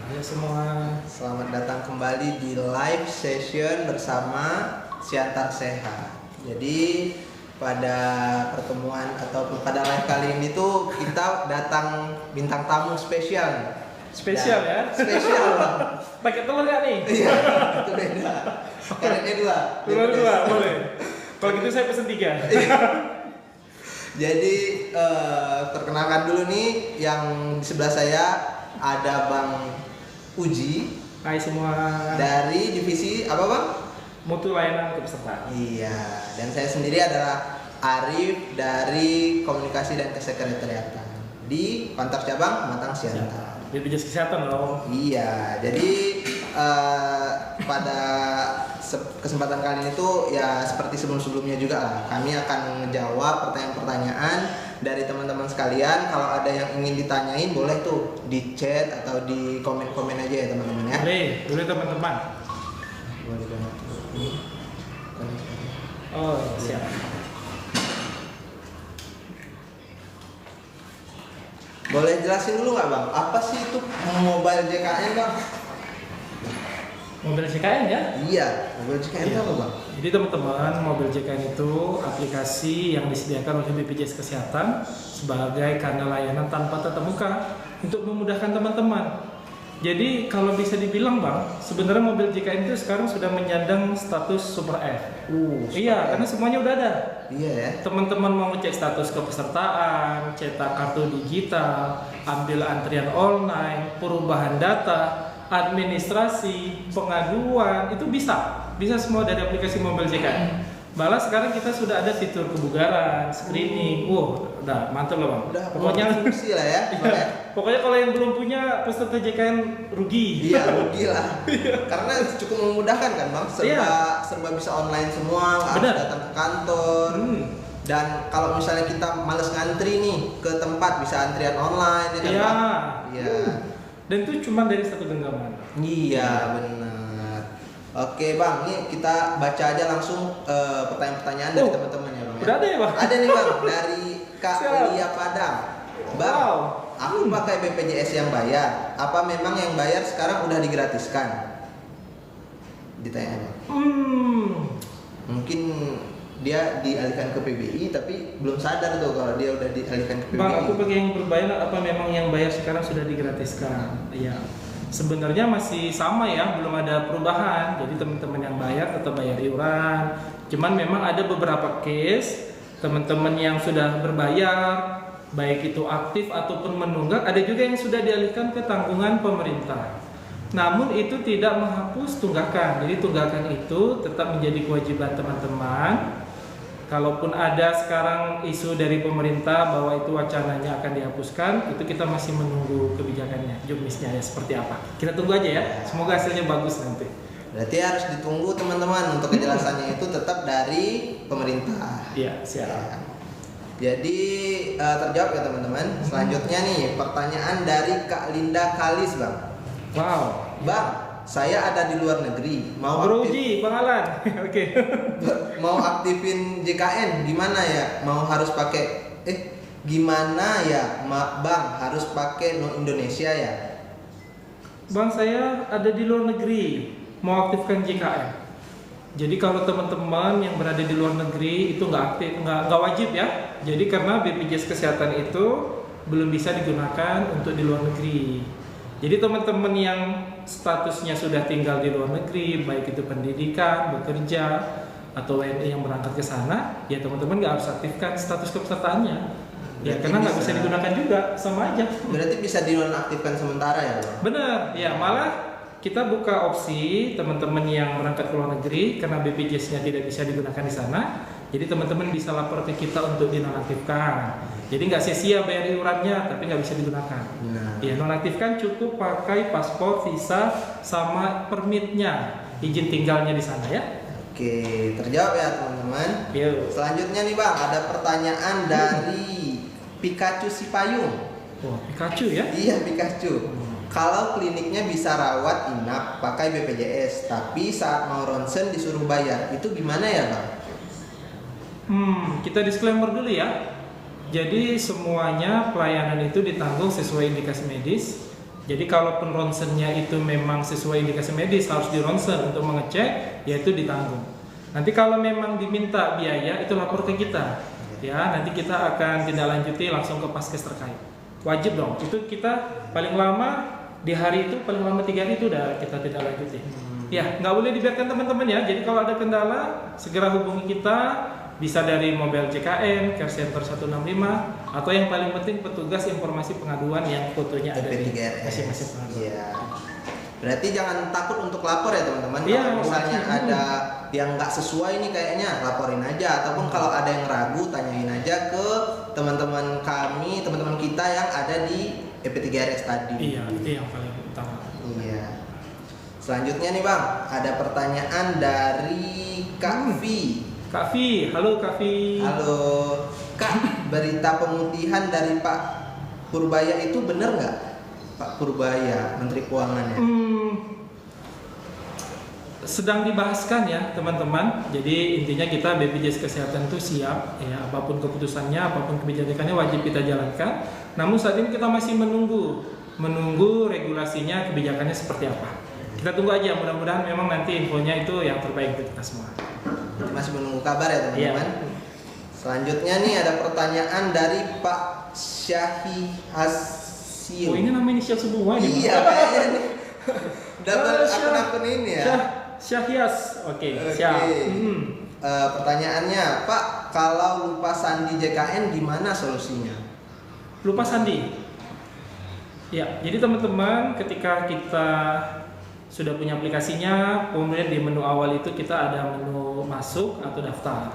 Ya semua. Selamat datang kembali di live session bersama Siantar Sehat. Jadi pada pertemuan atau pada live kali ini tuh kita datang bintang tamu spesial. Spesial ya? Spesial Bang. Pakai telur nggak nih? Iya, itu beda. Karetnya dua. Telur dua, boleh. Kalau gitu saya pesen 3. Jadi perkenalkan dulu nih, yang di sebelah saya ada Bang Uji. Hai semua. Dari divisi apa Bang? Mutu layanan kepesertaan. Iya, dan saya sendiri adalah Arif dari Komunikasi dan Kesekretariatan di Kantor Cabang Matang Siantar. BPJS Kesehatan dong. Iya, jadi pada kesempatan kali ini tuh ya seperti sebelum-sebelumnya juga lah, kami akan menjawab pertanyaan-pertanyaan dari teman-teman sekalian. Kalau ada yang ingin ditanyain boleh tuh di chat atau di komen-komen aja ya teman-teman ya. Boleh teman-teman. Boleh banget. Oh siap. Boleh jelasin dulu nggak Bang, apa sih itu mobile JKN Bang? Mobil JKN ya? Iya, mobile JKN itu apa Bang? Jadi teman-teman, mobil JKN itu aplikasi yang disediakan oleh BPJS Kesehatan sebagai kanal layanan tanpa tatap muka untuk memudahkan teman-teman. Jadi kalau bisa dibilang Bang, sebenarnya mobil JKN itu sekarang sudah menyandang status Super App. Iya, karena semuanya udah ada. Iya ya. Teman-teman mau ngecek status kepesertaan, cetak kartu digital, ambil antrian online, perubahan data, administrasi, pengaduan, itu bisa semua dari aplikasi mobil JKN. Malah sekarang kita sudah ada fitur kebugaran, screening. Udah mantap loh Bang. Udah Pokoknya fungsi lah ya. iya, pokoknya kalau yang belum punya peserta JKN rugi. Iya, rugi lah. Karena cukup memudahkan kan Bang, serba bisa online semua, nggak harus datang ke kantor. Dan kalau misalnya kita males ngantri nih ke tempat, bisa antrian online ya kan Iya. Bang? Iya. Dan itu cuma dari satu genggaman. Iya, benar. Oke Bang, nih kita baca aja langsung pertanyaan-pertanyaan dari teman-teman ya Bang. Udah ada ya Bang? Ada nih Bang, dari Kak Lia Padang. Bang, aku pakai BPJS yang bayar. Apa memang yang bayar sekarang udah digratiskan? Ditanya Bang. Mungkin dia dialihkan ke PBI tapi belum sadar tuh kalau dia udah dialihkan ke PBI. Bang, aku pakai yang berbayar, apa memang yang bayar sekarang sudah digratiskan? Iya. Sebenarnya masih sama ya, belum ada perubahan. Jadi teman-teman yang bayar tetap bayar iuran. Cuman memang ada beberapa case teman-teman yang sudah berbayar, baik itu aktif ataupun menunggak, ada juga yang sudah dialihkan ke tanggungan pemerintah. Namun itu tidak menghapus tunggakan. Jadi tunggakan itu tetap menjadi kewajiban teman-teman. Kalaupun ada sekarang isu dari pemerintah bahwa itu wacananya akan dihapuskan, itu kita masih menunggu kebijakannya, juknisnya ya seperti apa. Kita tunggu aja ya, semoga hasilnya bagus nanti. Berarti harus ditunggu teman-teman, untuk kejelasannya itu tetap dari pemerintah. Iya, siap. Ya. Jadi terjawab ya teman-teman. Selanjutnya nih pertanyaan dari Kak Linda Kalis Bang. Wow. Bang, saya ada di luar negeri, mau beruji Bang Alan. Oke. Mau aktifin JKN gimana ya? Gimana ya Bang, harus pakai no Indonesia ya? Bang, saya ada di luar negeri, mau aktifkan JKN. Jadi kalau teman-teman yang berada di luar negeri itu nggak wajib ya. Jadi karena BPJS Kesehatan itu belum bisa digunakan untuk di luar negeri. Jadi teman-teman yang statusnya sudah tinggal di luar negeri, baik itu pendidikan, bekerja, atau WNI yang berangkat ke sana, ya teman-teman nggak harus aktifkan status kepesertaannya. Ya karena nggak bisa digunakan juga, sama aja. Berarti bisa dinonaktifkan sementara ya Bang? Benar, ya malah kita buka opsi teman-teman yang berangkat ke luar negeri karena BPJS-nya tidak bisa digunakan di sana. Jadi teman-teman bisa lapor ke kita untuk dinonaktifkan. Jadi nggak sia-sia bayar iurannya, tapi nggak bisa digunakan. Ya nonaktifkan cukup pakai paspor, visa, sama permitnya, izin tinggalnya di sana ya. Oke, terjawab ya teman-teman. Selanjutnya nih Bang, ada pertanyaan dari Pikachu Sipayung. Wah, Pikachu ya? Iya, Pikachu. Kalau kliniknya bisa rawat inap pakai BPJS, tapi saat mau ronsen disuruh bayar, itu gimana ya Bang? Kita disclaimer dulu ya. Jadi semuanya pelayanan itu ditanggung sesuai indikasi medis. Jadi kalaupun ronsennya itu memang sesuai indikasi medis harus di ronsen untuk mengecek, yaitu ditanggung. Nanti kalau memang diminta biaya itu lapor ke kita, ya nanti kita akan tindak lanjuti langsung ke Paskes terkait. Wajib dong, itu kita paling lama di hari itu paling lama 3 hari itu udah kita tindak lanjuti. Ya nggak boleh dibiarkan teman-teman ya. Jadi kalau ada kendala segera hubungi kita, bisa dari mobile JKN, Care Center 165, atau yang paling penting petugas informasi pengaduan yang fotonya ada di masing-masing pengaduan. Iya. Berarti jangan takut untuk lapor ya teman-teman. Iya, kalau misalnya ada yang nggak sesuai nih kayaknya, laporin aja. Ataupun kalau ada yang ragu, tanyain aja ke teman-teman kami, teman-teman kita yang ada di EP3RS tadi. Iya, itu yang paling utama. Iya. Selanjutnya nih Bang, ada pertanyaan dari Kak V. Kak Vi, halo Kak Vi. Halo Kak, berita pemutihan dari Pak Purbaya itu benar nggak? Pak Purbaya, Menteri Keuangan ya? Sedang dibahaskan ya teman-teman. Jadi intinya kita BPJS Kesehatan itu siap ya, apapun keputusannya, apapun kebijakannya wajib kita jalankan. Namun saat ini kita masih menunggu regulasinya, kebijakannya seperti apa. Kita tunggu aja, mudah-mudahan memang nanti infonya itu yang terbaik untuk kita semua. Masih menunggu kabar ya teman-teman. Iya. Selanjutnya nih ada pertanyaan dari Pak Syahi Hasio. Oh ini nama inisial semua nih. Iya kayaknya nih. Double akun-akun ini ya. Syahias, oke. Pertanyaannya, Pak, kalau lupa sandi JKN gimana solusinya? Lupa sandi. Ya, jadi teman-teman ketika kita sudah punya aplikasinya, kemudian di menu awal itu kita ada menu masuk atau daftar.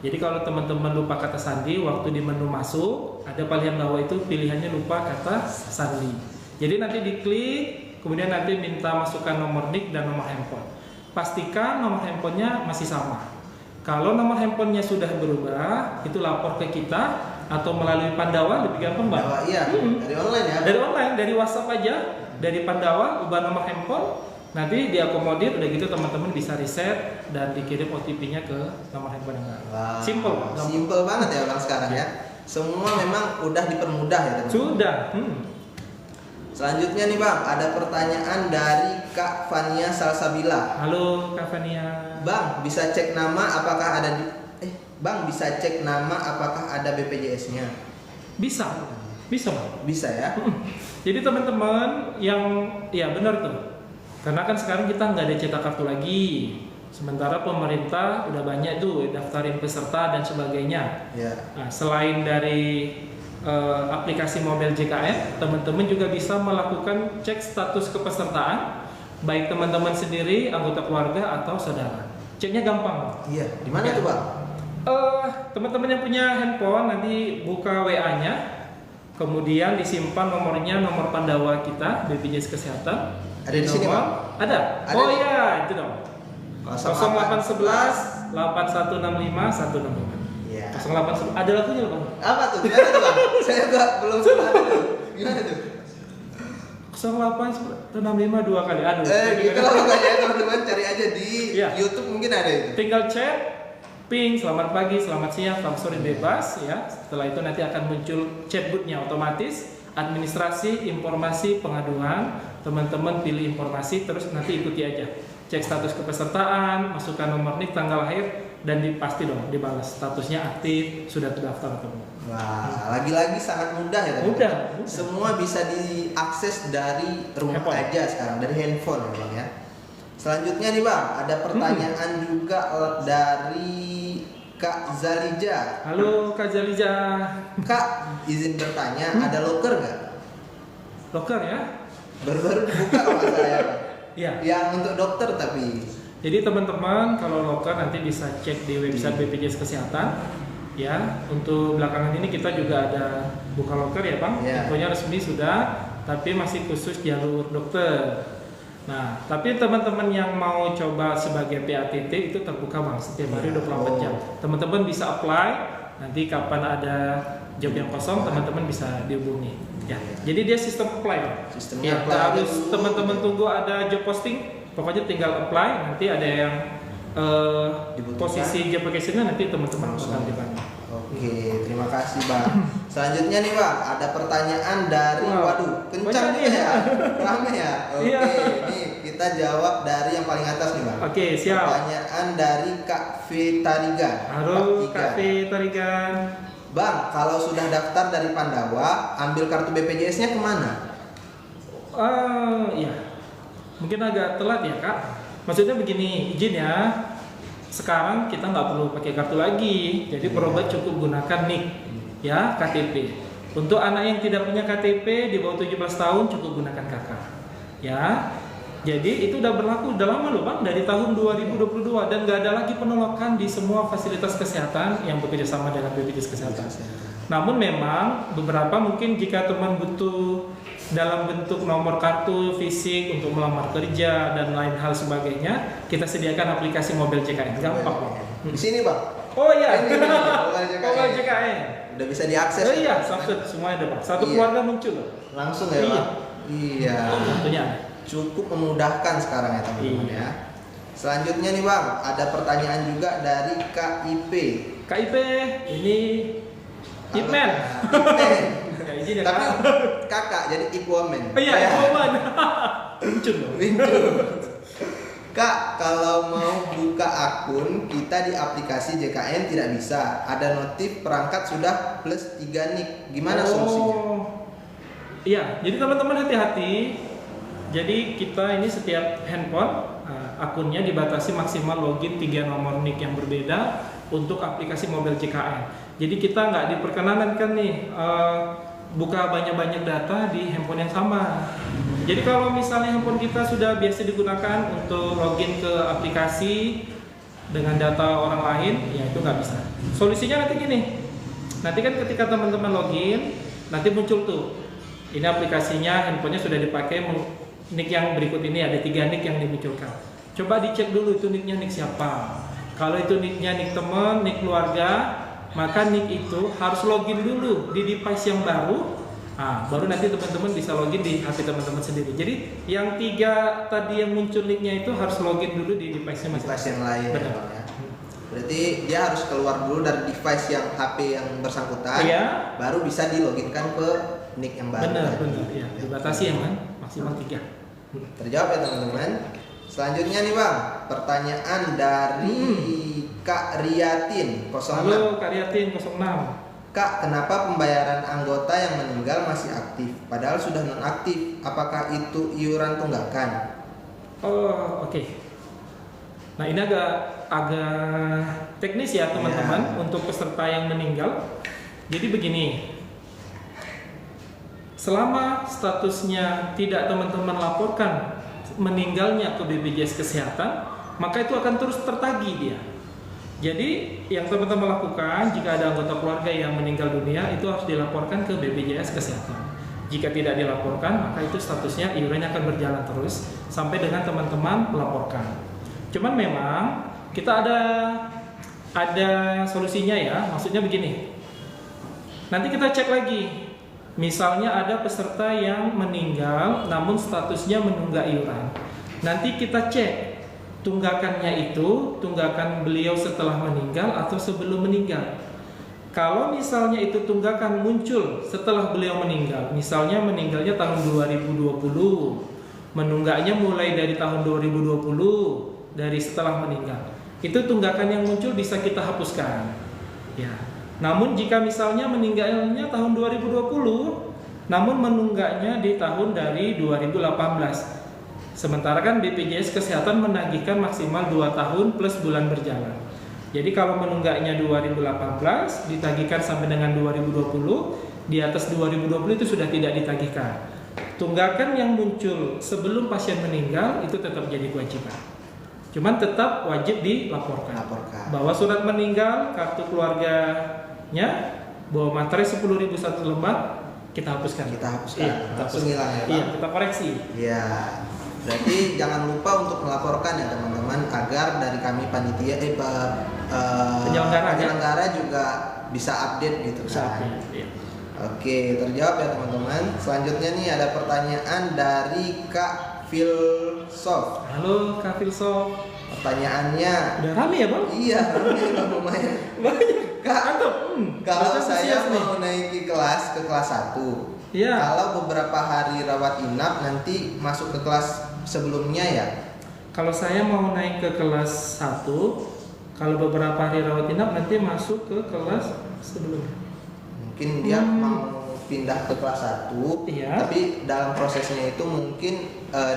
Jadi kalau teman-teman lupa kata sandi, waktu di menu masuk ada pilihan bawah itu pilihannya lupa kata sandi. Jadi nanti diklik, kemudian nanti minta masukkan nomor NIK dan nomor handphone. Pastikan nomor handphonenya masih sama. Kalau nomor handphonenya sudah berubah, itu lapor ke kita atau melalui Pandawa, lebih gampang Bang. Pandawa, iya. Dari online ya? Dari online, dari WhatsApp aja, dari Pandawa, ubah nomor handphone, nanti diakomodir, udah gitu teman-teman bisa reset dan dikirim OTP-nya ke nomor handphone yang baru. Wow. Simple. Simple banget ya Bang sekarang ya. Semua memang udah dipermudah ya teman-teman. Sudah. Selanjutnya nih Bang, ada pertanyaan dari Kak Fania Salsabila. Halo Kak Fania. Bang, bisa cek nama apakah ada di Bang, bisa cek nama apakah ada BPJS-nya? Bisa Bang. Bisa ya. Jadi teman-teman yang ya benar tuh. Karena kan sekarang kita nggak ada cetak kartu lagi. Sementara pemerintah udah banyak tuh daftarin peserta dan sebagainya. Ya. Nah, selain dari aplikasi mobile JKN, teman-teman juga bisa melakukan cek status kepesertaan, baik teman-teman sendiri, anggota keluarga atau saudara. Ceknya gampang. Iya. Di mana tuh Bang? Teman-teman yang punya handphone nanti buka WA-nya, kemudian disimpan nomornya, nomor Pandawa kita BPJS Kesehatan. Ada di sini Bang? Ada. Ada Oh di- iya, itu dong. 0811 8165 165. Iya. 0811 ada lagunya loh Bang. Apa tuh? Gimana tuh Bang? Saya belum sempat tuh. Gimana tuh? 0865 2 kali. Aduh. Gitu lah pokoknya teman-teman, cari aja di Iya. YouTube mungkin ada itu. Tinggal chat, ping, selamat pagi, selamat siang, selamat sore, bebas ya. Setelah itu nanti akan muncul chatbotnya otomatis, administrasi, informasi, pengaduan. Teman-teman pilih informasi, terus nanti ikuti aja. Cek status kepesertaan, masukkan nomor NIK, tanggal lahir, dan pasti dong dibalas statusnya aktif, sudah terdaftar atau belum. Wah, lagi-lagi sangat mudah ya teman-teman. Mudah. Semua bisa diakses dari rumah Handphone. aja sekarang, dari handphone ya Bang ya. Selanjutnya nih Bang, ada pertanyaan juga dari Kak Zalija. Halo Kak Zalija. Kak, izin bertanya, ada loker nggak? Loker ya? Baru-baru dibuka kalau nggak salah ya Bang. Iya. Yang untuk dokter tapi. Jadi teman-teman kalau loker nanti bisa cek di website BPJS Kesehatan. Ya, untuk belakangan ini kita juga ada buka loker ya Bang. Iya. Infonya resmi sudah, tapi masih khusus jalur dokter. Nah, tapi teman-teman yang mau coba sebagai PATT itu terbuka Bang setiap hari 24 jam. Teman-teman bisa apply, nanti kapan ada job yang kosong teman-teman bisa dihubungi. Ya, jadi dia sistem apply Bang. Sistemnya Ya, apply harus dulu. teman-teman tunggu ada job posting, pokoknya tinggal apply, nanti ada yang Dibutuhkan. posisi job application-nya nanti teman-teman Langsung. bakal dibantu. Oke, terima kasih Bang. Selanjutnya nih Bang, ada pertanyaan dari, waduh, kencang nih ya, rame ya. Oke, Iya. ini kita jawab dari yang paling atas nih Bang. Oke, siap. Pertanyaan dari Kak Vitarigan. Halo Kak Tarigan. Bang, kalau sudah daftar dari Pandawa, ambil kartu BPJS-nya kemana? Iya, mungkin agak telat ya Kak. Maksudnya begini, izin ya. Sekarang kita nggak perlu pakai kartu lagi, jadi berobat cukup gunakan NIK, ya KTP. Untuk anak yang tidak punya KTP di bawah 17 tahun cukup gunakan KK, ya. Jadi itu udah berlaku udah lama loh Bang, dari tahun 2022 dan nggak ada lagi penolakan di semua fasilitas kesehatan yang bekerja sama dengan BPJS Kesehatan. Namun memang beberapa mungkin jika teman butuh dalam bentuk nomor kartu fisik untuk melamar kerja dan lain hal sebagainya, kita sediakan aplikasi Mobile JKN. Gampang Bang. Di sini Bang. Oh iya, Ini, Mobile JKN. Udah bisa diakses. Oh iya, semua ada Bang. Satu keluarga muncul loh. Langsung ya Iya. Bang. Iya. Tentunya. Cukup memudahkan sekarang ya teman-teman Iya. ya. Selanjutnya nih Bang, ada pertanyaan juga dari KIP. KIP ini Ipman. Ya, izin ya, Tapi Kak. kakak jadi Ipwoman. Oh iya, Ipman. Muncul loh. Kak, kalau mau buka akun kita di aplikasi JKN tidak bisa. Ada notif perangkat sudah plus 3 NIK. Gimana solusinya? Iya, jadi teman-teman hati-hati. Jadi kita ini setiap handphone akunnya dibatasi maksimal login 3 nomor NIK yang berbeda untuk aplikasi Mobile JKN. Jadi kita nggak diperkenankan nih buka banyak-banyak data di handphone yang sama. Jadi kalau misalnya handphone kita sudah biasa digunakan untuk login ke aplikasi dengan data orang lain, ya itu nggak bisa. Solusinya nanti gini, nanti kan ketika teman-teman login, nanti muncul tuh, ini aplikasinya, handphonenya sudah dipakai, NIK yang berikut ini ada 3 NIK yang dimunculkan. Coba dicek dulu itu NIK-nya NIK siapa. Kalau itu NIK-nya NIK teman, NIK keluarga, maka NIK itu harus login dulu di device yang baru. Baru nanti teman-teman bisa login di HP teman-teman sendiri. Jadi yang 3 tadi yang muncul NIK-nya itu harus login dulu di device-nya masing-masing. Device yang lain ya, Benar. Bang, ya. Berarti dia harus keluar dulu dari device yang HP yang bersangkutan, Iya. baru bisa diloginkan ke NIK yang baru. Benar, tadi. benar. Ya, dibatasi ya kan, maksimal 3. Terjawab ya teman-teman. Selanjutnya nih Bang, pertanyaan dari Kak Riatin 06. Halo Kak Riatin 06. Kak, kenapa pembayaran anggota yang meninggal masih aktif padahal sudah nonaktif? Apakah itu iuran tunggakan? Oh, oke. Nah, ini agak teknis ya teman-teman untuk peserta yang meninggal. Jadi begini. Selama statusnya tidak teman-teman laporkan meninggalnya ke BPJS Kesehatan, maka itu akan terus tertagih dia. Jadi yang teman-teman lakukan jika ada anggota keluarga yang meninggal dunia itu harus dilaporkan ke BPJS Kesehatan. Jika tidak dilaporkan, maka itu statusnya iurannya akan berjalan terus sampai dengan teman-teman melaporkan. Cuman memang kita ada solusinya ya, maksudnya begini. Nanti kita cek lagi. Misalnya ada peserta yang meninggal namun statusnya menunggak iuran. Nanti kita cek tunggakannya itu tunggakan beliau setelah meninggal atau sebelum meninggal. Kalau misalnya itu tunggakan muncul setelah beliau meninggal, misalnya meninggalnya tahun 2020, menunggaknya mulai dari tahun 2020 dari setelah meninggal. Itu tunggakan yang muncul bisa kita hapuskan. Ya. Namun jika misalnya meninggalnya tahun 2020, namun menunggaknya di tahun dari 2018. Sementara kan BPJS Kesehatan menagihkan maksimal 2 tahun plus bulan berjalan. Jadi kalau menunggaknya 2018 ditagihkan sampai dengan 2020, di atas 2020 itu sudah tidak ditagihkan. Tunggakan yang muncul sebelum pasien meninggal itu tetap jadi kewajiban. Cuman tetap wajib dilaporkan. Bahwa surat meninggal, kartu keluarganya, bawa materai 10.000 satu lembar, kita hapuskan. Iya, langsung hilang ya Pak? Iya, kita koreksi. Iya. Berarti jangan lupa untuk melaporkan ya teman-teman agar dari kami panitia penyelenggara juga bisa update gitu kan. Iya. Oke, terjawab ya teman-teman. Selanjutnya nih ada pertanyaan dari Kak Filsof. Halo Kak Filsof. Pertanyaannya. Udah rame ya bang? Iya, rame Bang, lumayan. Banyak. Kak, Mantap. kalau saya nih. mau naik ke kelas 1. Iya. Kalau beberapa hari rawat inap nanti masuk ke kelas sebelumnya ya. Kalau saya mau naik ke kelas 1, kalau beberapa hari rawat inap nanti masuk ke kelas sebelumnya. Mungkin dia mau pindah ke kelas 1, Iya. tapi dalam prosesnya itu mungkin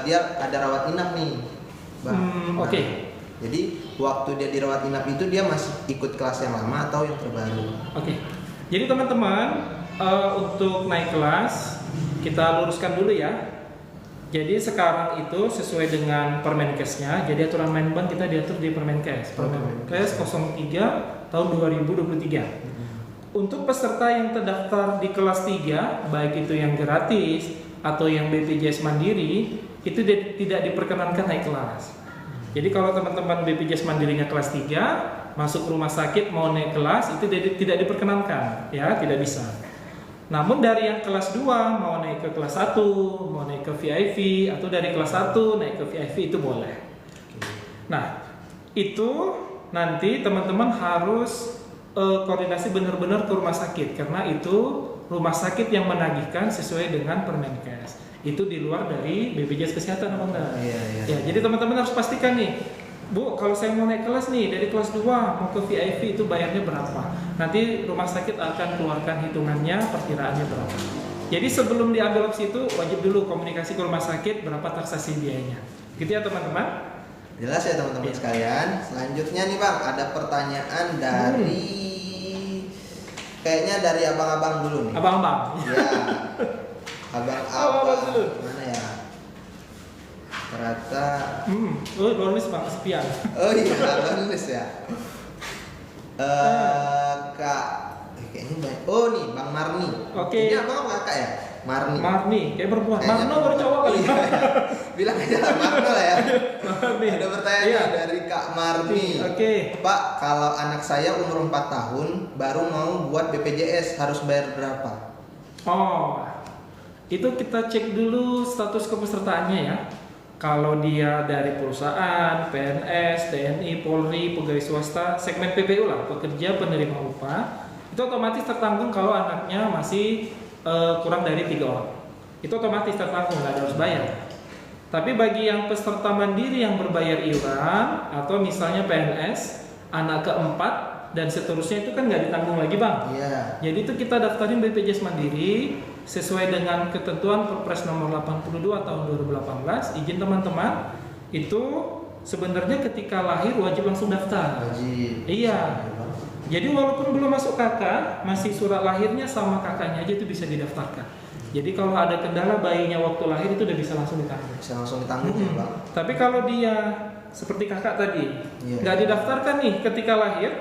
dia ada rawat inap nih, Bang. Oke. Jadi waktu dia dirawat inap itu dia masih ikut kelas yang lama atau yang terbaru? Oke. Jadi teman-teman, untuk naik kelas kita luruskan dulu ya. Jadi sekarang itu sesuai dengan Permenkesnya. Jadi aturan main bank kita diatur di Permenkes. Permenkes 03 tahun 2023. Untuk peserta yang terdaftar di kelas 3, baik itu yang gratis atau yang BPJS Mandiri, itu tidak diperkenankan naik kelas. Jadi kalau teman-teman BPJS Mandirinya kelas 3, masuk rumah sakit mau naik kelas itu tidak diperkenankan, ya, tidak bisa. Namun dari yang kelas 2 mau naik ke kelas 1, mau naik ke VIP atau dari kelas 1 naik ke VIP itu boleh. Nah, itu nanti teman-teman harus koordinasi benar-benar ke rumah sakit karena itu rumah sakit yang menagihkan sesuai dengan Permenkes. Itu di luar dari BPJS Kesehatan apa enggak? Iya. Ya, jadi teman-teman harus pastikan nih, Bu, kalau saya mau naik kelas nih dari kelas 2 mau ke VIP itu bayarnya berapa? Nanti rumah sakit akan keluarkan hitungannya, perkiraannya berapa. Jadi sebelum diambil opsi itu wajib dulu komunikasi ke rumah sakit berapa taksasi biayanya. Gitu ya teman-teman? Jelas ya teman-teman sekalian. Selanjutnya nih Bang, ada pertanyaan dari kayaknya dari abang-abang dulu nih. Abang-abang. Ya. Abang-abang dulu. mana ya? Ternyata Baru nulis Bang, kesepian. oh iya, baru nulis ya. Kak kayaknya banyak. Oh nih, Bang Marni. Oke. Ini abang apa kakak ya? Marni. Marni, kayak perempuan. Kayaknya Marno baru cowok kali. Iya, iya. Bilang aja lah Marno lah ya. Marni. Ada pertanyaan Iya. dari Kak Marni. Oke. Pak, kalau anak saya umur 4 tahun baru mau buat BPJS harus bayar berapa? Oh, itu kita cek dulu status kepesertaannya ya. Kalau dia dari perusahaan, PNS, TNI, Polri, pegawai swasta, segmen PPU lah, pekerja penerima upah, itu otomatis tertanggung kalau anaknya masih kurang dari 3 orang. Itu otomatis tertanggung, nggak harus bayar. Tapi bagi yang peserta mandiri yang berbayar iuran atau misalnya PNS, anak keempat dan seterusnya itu kan nggak ditanggung lagi Bang. Iya. Jadi itu kita daftarin BPJS Mandiri sesuai dengan ketentuan Perpres nomor 82 tahun 2018. Izin teman-teman, itu sebenarnya ketika lahir wajib langsung daftar. Wajib. Iya. Jadi walaupun belum masuk kakak, masih surat lahirnya sama kakaknya aja itu bisa didaftarkan. Jadi kalau ada kendala bayinya waktu lahir itu udah bisa langsung ditanggung. Bisa langsung ditanggung ya Bang. Tapi kalau dia seperti kakak tadi, Iya. nggak didaftarkan nih ketika lahir,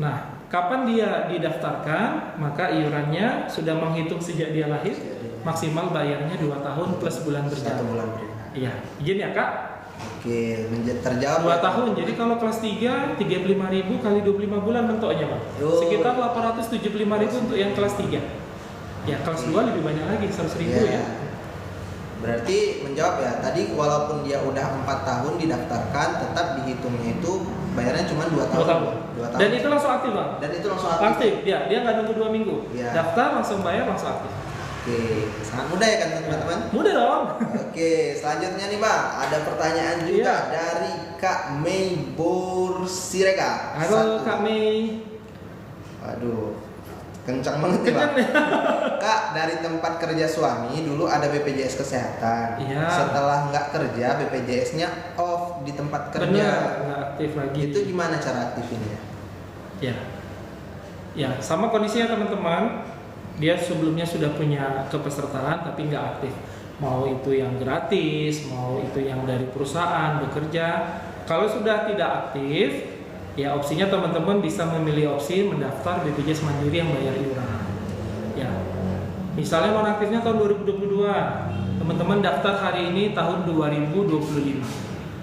nah kapan dia didaftarkan, maka iurannya sudah menghitung sejak dia lahir, maksimal bayarnya 2 tahun plus bulan 1 berjalan. bulan berjalan. Iya, izin ya kak. Oke, terjawab. 2 tahun, jadi kalau kelas 3, 35.000 kali 25 bulan bentuknya Bang. Oh. Sekitar 875.000 untuk yang kelas 3. Ya, kelas 2 lebih banyak lagi, 100.000 ya. Berarti menjawab ya, tadi walaupun dia udah 4 tahun didaftarkan, tetap dihitungnya itu bayarnya cuma 2 tahun. 2 tahun. 2 tahun. Dan itu langsung aktif Bang. Dan itu langsung aktif. Aktif, dia nggak nunggu 2 minggu. Iya. Daftar, langsung bayar, langsung aktif. Oke, sangat mudah ya kan teman-teman? Mudah dong. Oke, selanjutnya nih Bang, ada pertanyaan juga Iya. dari Kak Mei Bursireka. Halo Kak Mei. Waduh, kencang banget nih Kencang Bang. nih. Kak, dari tempat kerja suami dulu ada BPJS Kesehatan. Iya. Setelah nggak kerja, BPJS-nya off di tempat kerja. Benar, nggak aktif lagi. Itu gimana cara aktifinnya? Ya. Ya, sama kondisinya teman-teman. Dia sebelumnya sudah punya kepesertaan tapi nggak aktif. Mau itu yang gratis, mau itu yang dari perusahaan bekerja. Kalau sudah tidak aktif, ya opsinya teman-teman bisa memilih opsi mendaftar BPJS Mandiri yang bayar iuran. Ya. Misalnya nonaktifnya tahun 2022, teman-teman daftar hari ini tahun 2025.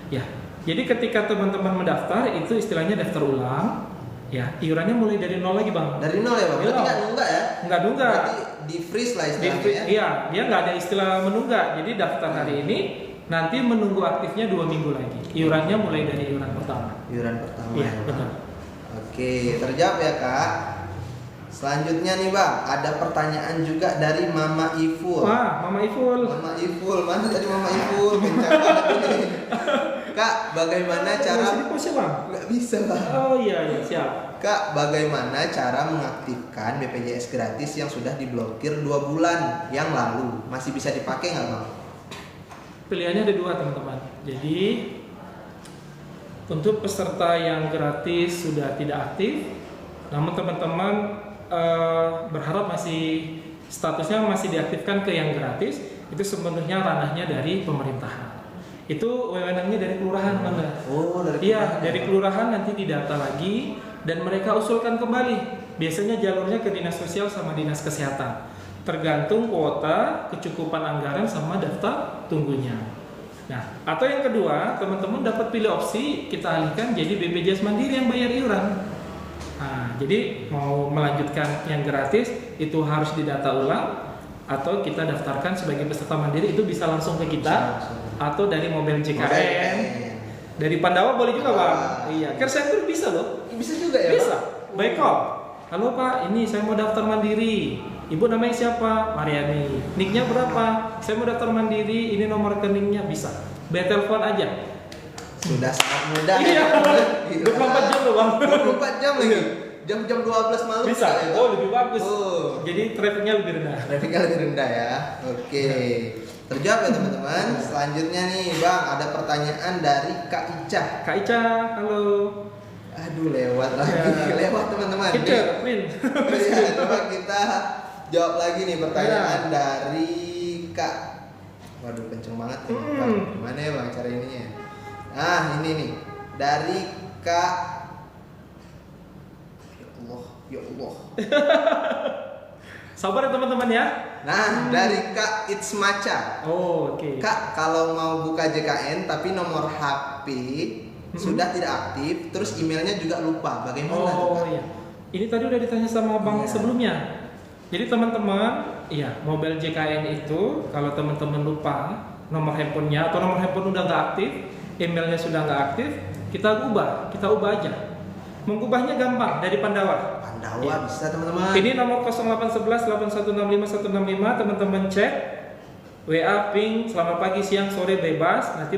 Ya. Jadi ketika teman-teman mendaftar itu istilahnya daftar ulang. Ya, iurannya mulai dari nol lagi Bang. Dari nol ya Bang? Berarti nggak nunggak ya? Nggak nunggak. Berarti di freeze lah istilahnya ya? Iya, dia nggak ada istilah menunggak. Jadi daftar hari ini, nanti menunggu aktifnya 2 minggu lagi. Iurannya mulai dari iuran pertama. Iuran pertama. Iya, ya, Bang. benar. Oke, terjawab ya Kak. Selanjutnya nih Bang, ada pertanyaan juga dari Mama Iful. Wah, Mama Iful. Mama Iful, mana tadi Mama Iful? Kencang banget ini. Kak, bagaimana cara? Bang? Nggak bisa Bang. Oh iya, siap. Kak, bagaimana cara mengaktifkan BPJS gratis yang sudah diblokir 2 bulan yang lalu? Masih bisa dipakai nggak Bang? Pilihannya ada 2 teman-teman. Jadi untuk peserta yang gratis sudah tidak aktif, namun teman-teman berharap masih statusnya masih diaktifkan ke yang gratis, itu sebenarnya ranahnya dari pemerintahan. Itu wewenangnya dari kelurahan, Bang. Oh, dari iya, dari kelurahan nanti didata lagi dan mereka usulkan kembali. Biasanya jalurnya ke dinas sosial sama dinas kesehatan. Tergantung kuota, kecukupan anggaran sama daftar tunggunya. Nah, atau yang kedua, teman-teman dapat pilih opsi kita alihkan jadi BPJS Mandiri yang bayar iuran. Nah, jadi mau melanjutkan yang gratis itu harus didata ulang atau kita daftarkan sebagai peserta mandiri, itu bisa langsung ke kita atau dari mobil JKN. Dari Pandawa boleh juga Bang. Iya, care center bisa loh. Bisa juga ya? Bisa. Baik kok. Halo Pak, ini saya mau daftar mandiri. Ibu namanya siapa? Mariani. Nicknya berapa? Saya mau daftar mandiri. Ini nomor rekeningnya, bisa. Bayar telepon aja. Sudah sangat mudah. Iya. Ya. 24 jam loh Bang. 24 jam lagi. Jam-jam 12 malam Bisa. ya? Oh, lebih bagus. Oh. Jadi trafficnya lebih rendah. Trafiknya lebih rendah ya. Oke. Terjawab ya teman-teman. Selanjutnya nih Bang, ada pertanyaan dari Kak Ica. Kak Ica, halo. Aduh, lewat lagi. Ya. Lewat teman-teman. Kita, Win. Ya, coba kita jawab lagi nih pertanyaan dari Kak. Waduh, kenceng banget nih Bang. Gimana ya Bang cara ininya? Ah, ini nih. Dari Kak. Ya Allah. Sabar ya teman-teman ya. Nah, dari Kak Itsmaca. Oh, oke. Kak, kalau mau buka JKN tapi nomor HP sudah tidak aktif, terus emailnya juga lupa. Bagaimana tuh, Kak? Iya. Ini tadi udah ditanya sama Bang Iya. sebelumnya. Jadi teman-teman, iya, mobile JKN itu kalau teman-teman lupa nomor handphonenya atau nomor handphone udah nggak aktif, emailnya sudah nggak aktif, kita ubah aja. Mengubahnya gampang dari Pandawa. Pandawa Iya. bisa teman-teman. Ini nomor 0811 8165 165, teman-teman cek. WA, ping, selamat pagi, siang, sore, bebas. Nanti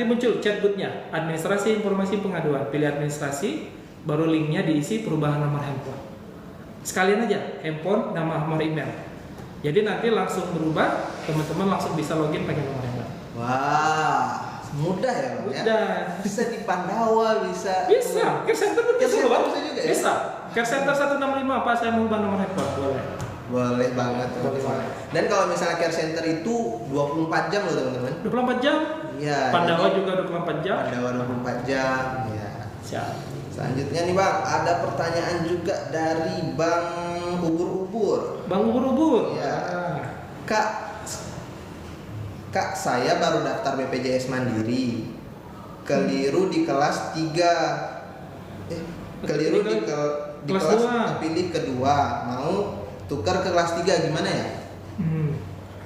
muncul chatbotnya, administrasi informasi pengaduan. Pilih administrasi, baru linknya diisi perubahan nomor handphone. Sekalian aja, handphone, nama, nomor email. Jadi nanti langsung berubah, teman-teman langsung bisa login pakai nomor handphone. Wah, mudah ya Bang ya? Mudah. Bisa di Pandawa, bisa. Bisa, care center pun Care bisa center loh, Bang. bisa juga ya? Bisa. Care center 165, Pak, saya mau ubah nomor handphone, boleh. Boleh banget Boleh teman-teman. banget. Dan kalau misalnya care center itu 24 jam loh teman-teman. 24 jam? Iya. Pandawa jadi juga 24 jam? Pandawa 24 jam. Ya. Siap. Selanjutnya nih Bang, ada pertanyaan juga dari Bang Ubur-Ubur. Bang ubur-ubur. Iya. Ah. Kak, saya baru daftar BPJS Mandiri. Keliru di kelas 3. Keliru di Kelas kelas dua. pilih kedua. Mau tukar ke kelas 3 gimana ya?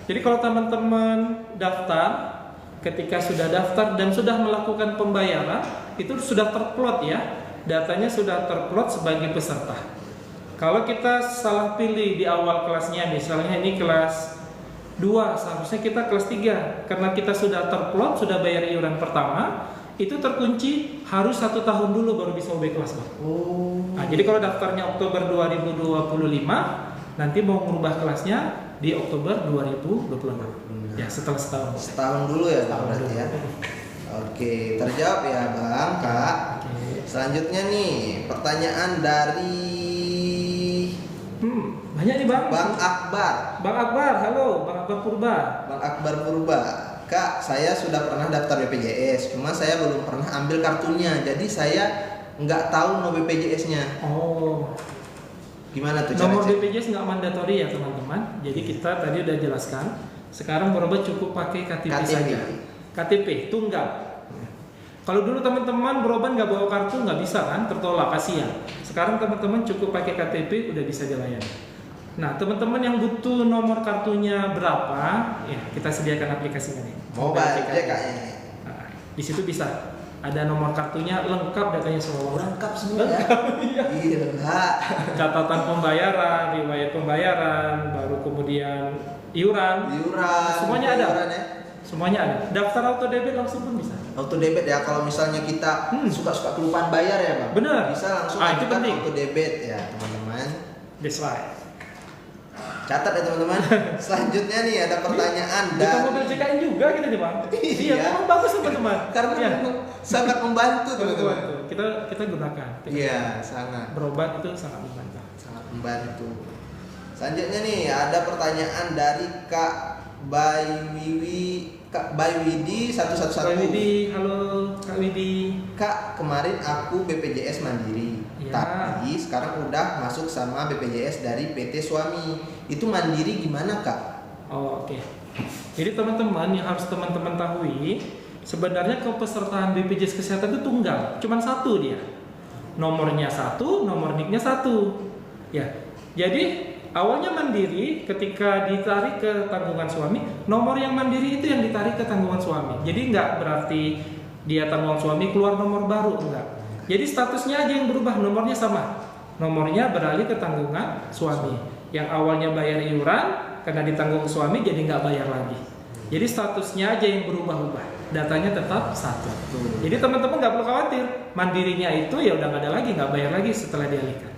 Jadi kalau teman-teman daftar, ketika sudah daftar dan sudah melakukan pembayaran, itu sudah terplot ya, datanya sudah terplot sebagai peserta. Kalau kita salah pilih di awal kelasnya, misalnya ini kelas 2, seharusnya kita kelas 3. Karena kita sudah terplot, sudah bayar iuran pertama, itu terkunci harus 1 tahun dulu baru bisa UB kelas, Bang. Oh. Nah, jadi kalau daftarnya Oktober 2025, nanti mau merubah kelasnya di Oktober 2026. Ya, setelah setahun. Setahun dulu ya Bang Setahun berarti ya. dulu. Oke, terjawab ya Bang, Kak. Oke. Selanjutnya nih, pertanyaan dari Banyak nih Bang. Bang Akbar. Bang Akbar, halo, Bang Akbar Purba. Bang Akbar Purba. Kak, saya sudah pernah daftar BPJS, cuma saya belum pernah ambil kartunya. Jadi saya nggak tahu no BPJS-nya. Oh. Gimana tuh cara Nomor cek? BPJS nggak mandatori ya teman-teman. Jadi kita tadi udah jelaskan. Sekarang berobat cukup pakai KTP, saja. KTP tunggal. Kalau dulu teman-teman berobat nggak bawa kartu nggak bisa kan, tertolak, kasihan. Sekarang teman-teman cukup pakai KTP udah bisa dilayani. Nah, teman-teman yang butuh nomor kartunya berapa, ya kita sediakan aplikasinya nih. Mobile JKN. Nah, di situ bisa ada nomor kartunya lengkap, datanya semua. Lengkap semua ya. Iya. Gila. Catatan pembayaran, riwayat pembayaran, baru kemudian iuran. Semuanya ada. Iuran, ya. Semuanya ada. Daftar auto debit langsung pun bisa. Auto debit ya, kalau misalnya kita suka-suka kelupaan bayar ya Bang. Bener. Bisa langsung Itu ajukan penting. auto debit ya teman-teman. That's right. Catat ya teman-teman. Selanjutnya nih ada pertanyaan Bukan dari mobil JKN juga kita nih Bang. Iya. Memang bagus teman-teman. Karena Iya. sangat membantu teman-teman. Kita gunakan. Iya, sangat. Berobat itu sangat membantu. Sangat membantu. Selanjutnya nih ada pertanyaan dari Kak Bay Widi 111. Kak Widi, halo Kak Widi. Kak, kemarin aku BPJS Mandiri, Ya. tapi sekarang udah masuk sama BPJS dari PT Suami. Itu mandiri gimana Kak? Oh, oke. Jadi teman-teman yang harus teman-teman tahui, sebenarnya kepesertaan BPJS Kesehatan itu tunggal, cuman satu dia. Nomornya satu, nomor NIK-nya satu. Ya. Jadi awalnya mandiri, ketika ditarik ke tanggungan suami, nomor yang mandiri itu yang ditarik ke tanggungan suami. Jadi nggak berarti dia tanggungan suami keluar nomor baru, enggak. Jadi statusnya aja yang berubah, nomornya sama. Nomornya beralih ke tanggungan suami. Yang awalnya bayar iuran, karena ditanggung suami jadi nggak bayar lagi. Jadi statusnya aja yang berubah-ubah, datanya tetap satu. Jadi teman-teman nggak perlu khawatir, mandirinya itu ya udah nggak ada lagi, nggak bayar lagi setelah dialihkan.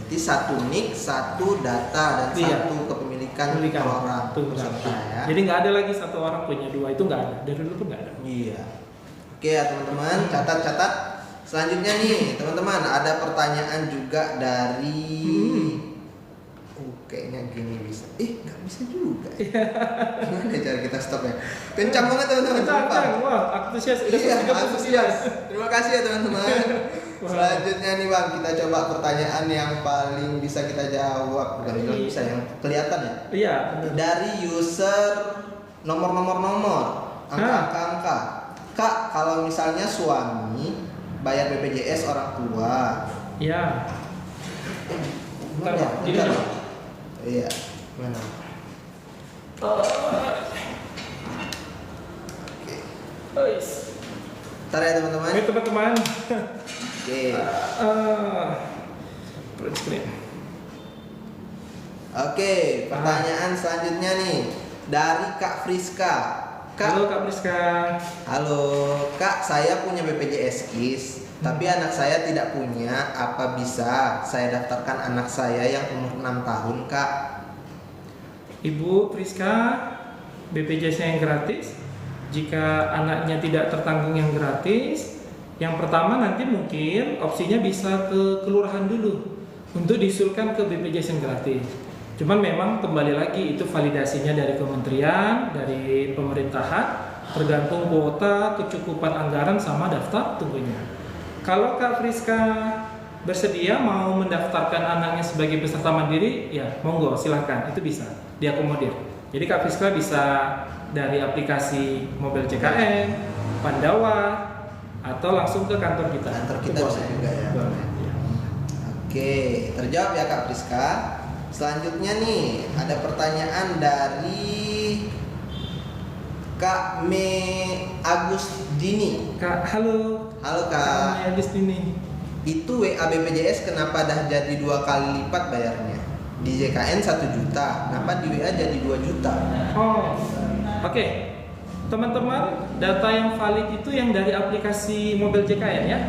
Jadi satu NIK, satu data, dan Iya. satu kepemilikan orang peserta ya. Jadi nggak ada lagi satu orang punya dua, itu nggak ada. Dari dulu pun nggak ada. Iya. Oke ya teman-teman, catat-catat. Selanjutnya nih teman-teman ada pertanyaan juga dari kayaknya gini bisa. Nggak bisa juga. Gimana cara kita stop ya? Kencang banget teman-teman. Kencang, wah, antusias. Iya, antusias. Terima kasih ya teman-teman. Selanjutnya nih Bang, kita coba pertanyaan yang paling bisa kita jawab. Bukan yang bisa, yang kelihatan ya. Iya, benar. Dari user nomor, angka-angka. Kak, kalau misalnya suami bayar BPJS orang tua. Iya. Gimana ya? Gini. Bentar. Iya. Mana? Ois. Bentar ya teman-teman. Ini teman-teman. Oke. Print screen. Oke, pertanyaan selanjutnya nih dari Kak Friska. Halo Kak Priska. Halo, Kak, saya punya BPJS KIS, tapi anak saya tidak punya. Apa bisa saya daftarkan anak saya yang umur 6 tahun, Kak? Ibu Priska, BPJS-nya yang gratis. Jika anaknya tidak tertanggung yang gratis, yang pertama nanti mungkin opsinya bisa ke kelurahan dulu untuk diusulkan ke BPJS yang gratis. Cuman memang kembali lagi itu validasinya dari kementerian, dari pemerintahan, tergantung kuota, kecukupan anggaran sama daftar tunggunya. Kalau Kak Friska bersedia mau mendaftarkan anaknya sebagai peserta mandiri, ya monggo silahkan, itu bisa diakomodir. Jadi Kak Friska bisa dari aplikasi mobil JKN, Pandawa, atau langsung ke kantor kita. Kantor kita bisa juga ya. Boleh. Oke, terjawab ya Kak Friska. Selanjutnya nih ada pertanyaan dari Kak Me Agusdini. Kak, halo. Halo Kak. Kak Agusdini. Itu WA BPJS kenapa dah jadi 2 kali lipat bayarnya? Di JKN 1 juta, kenapa di WA jadi 2 juta? Oh, oke. Teman-teman, data yang valid itu yang dari aplikasi mobil JKN ya.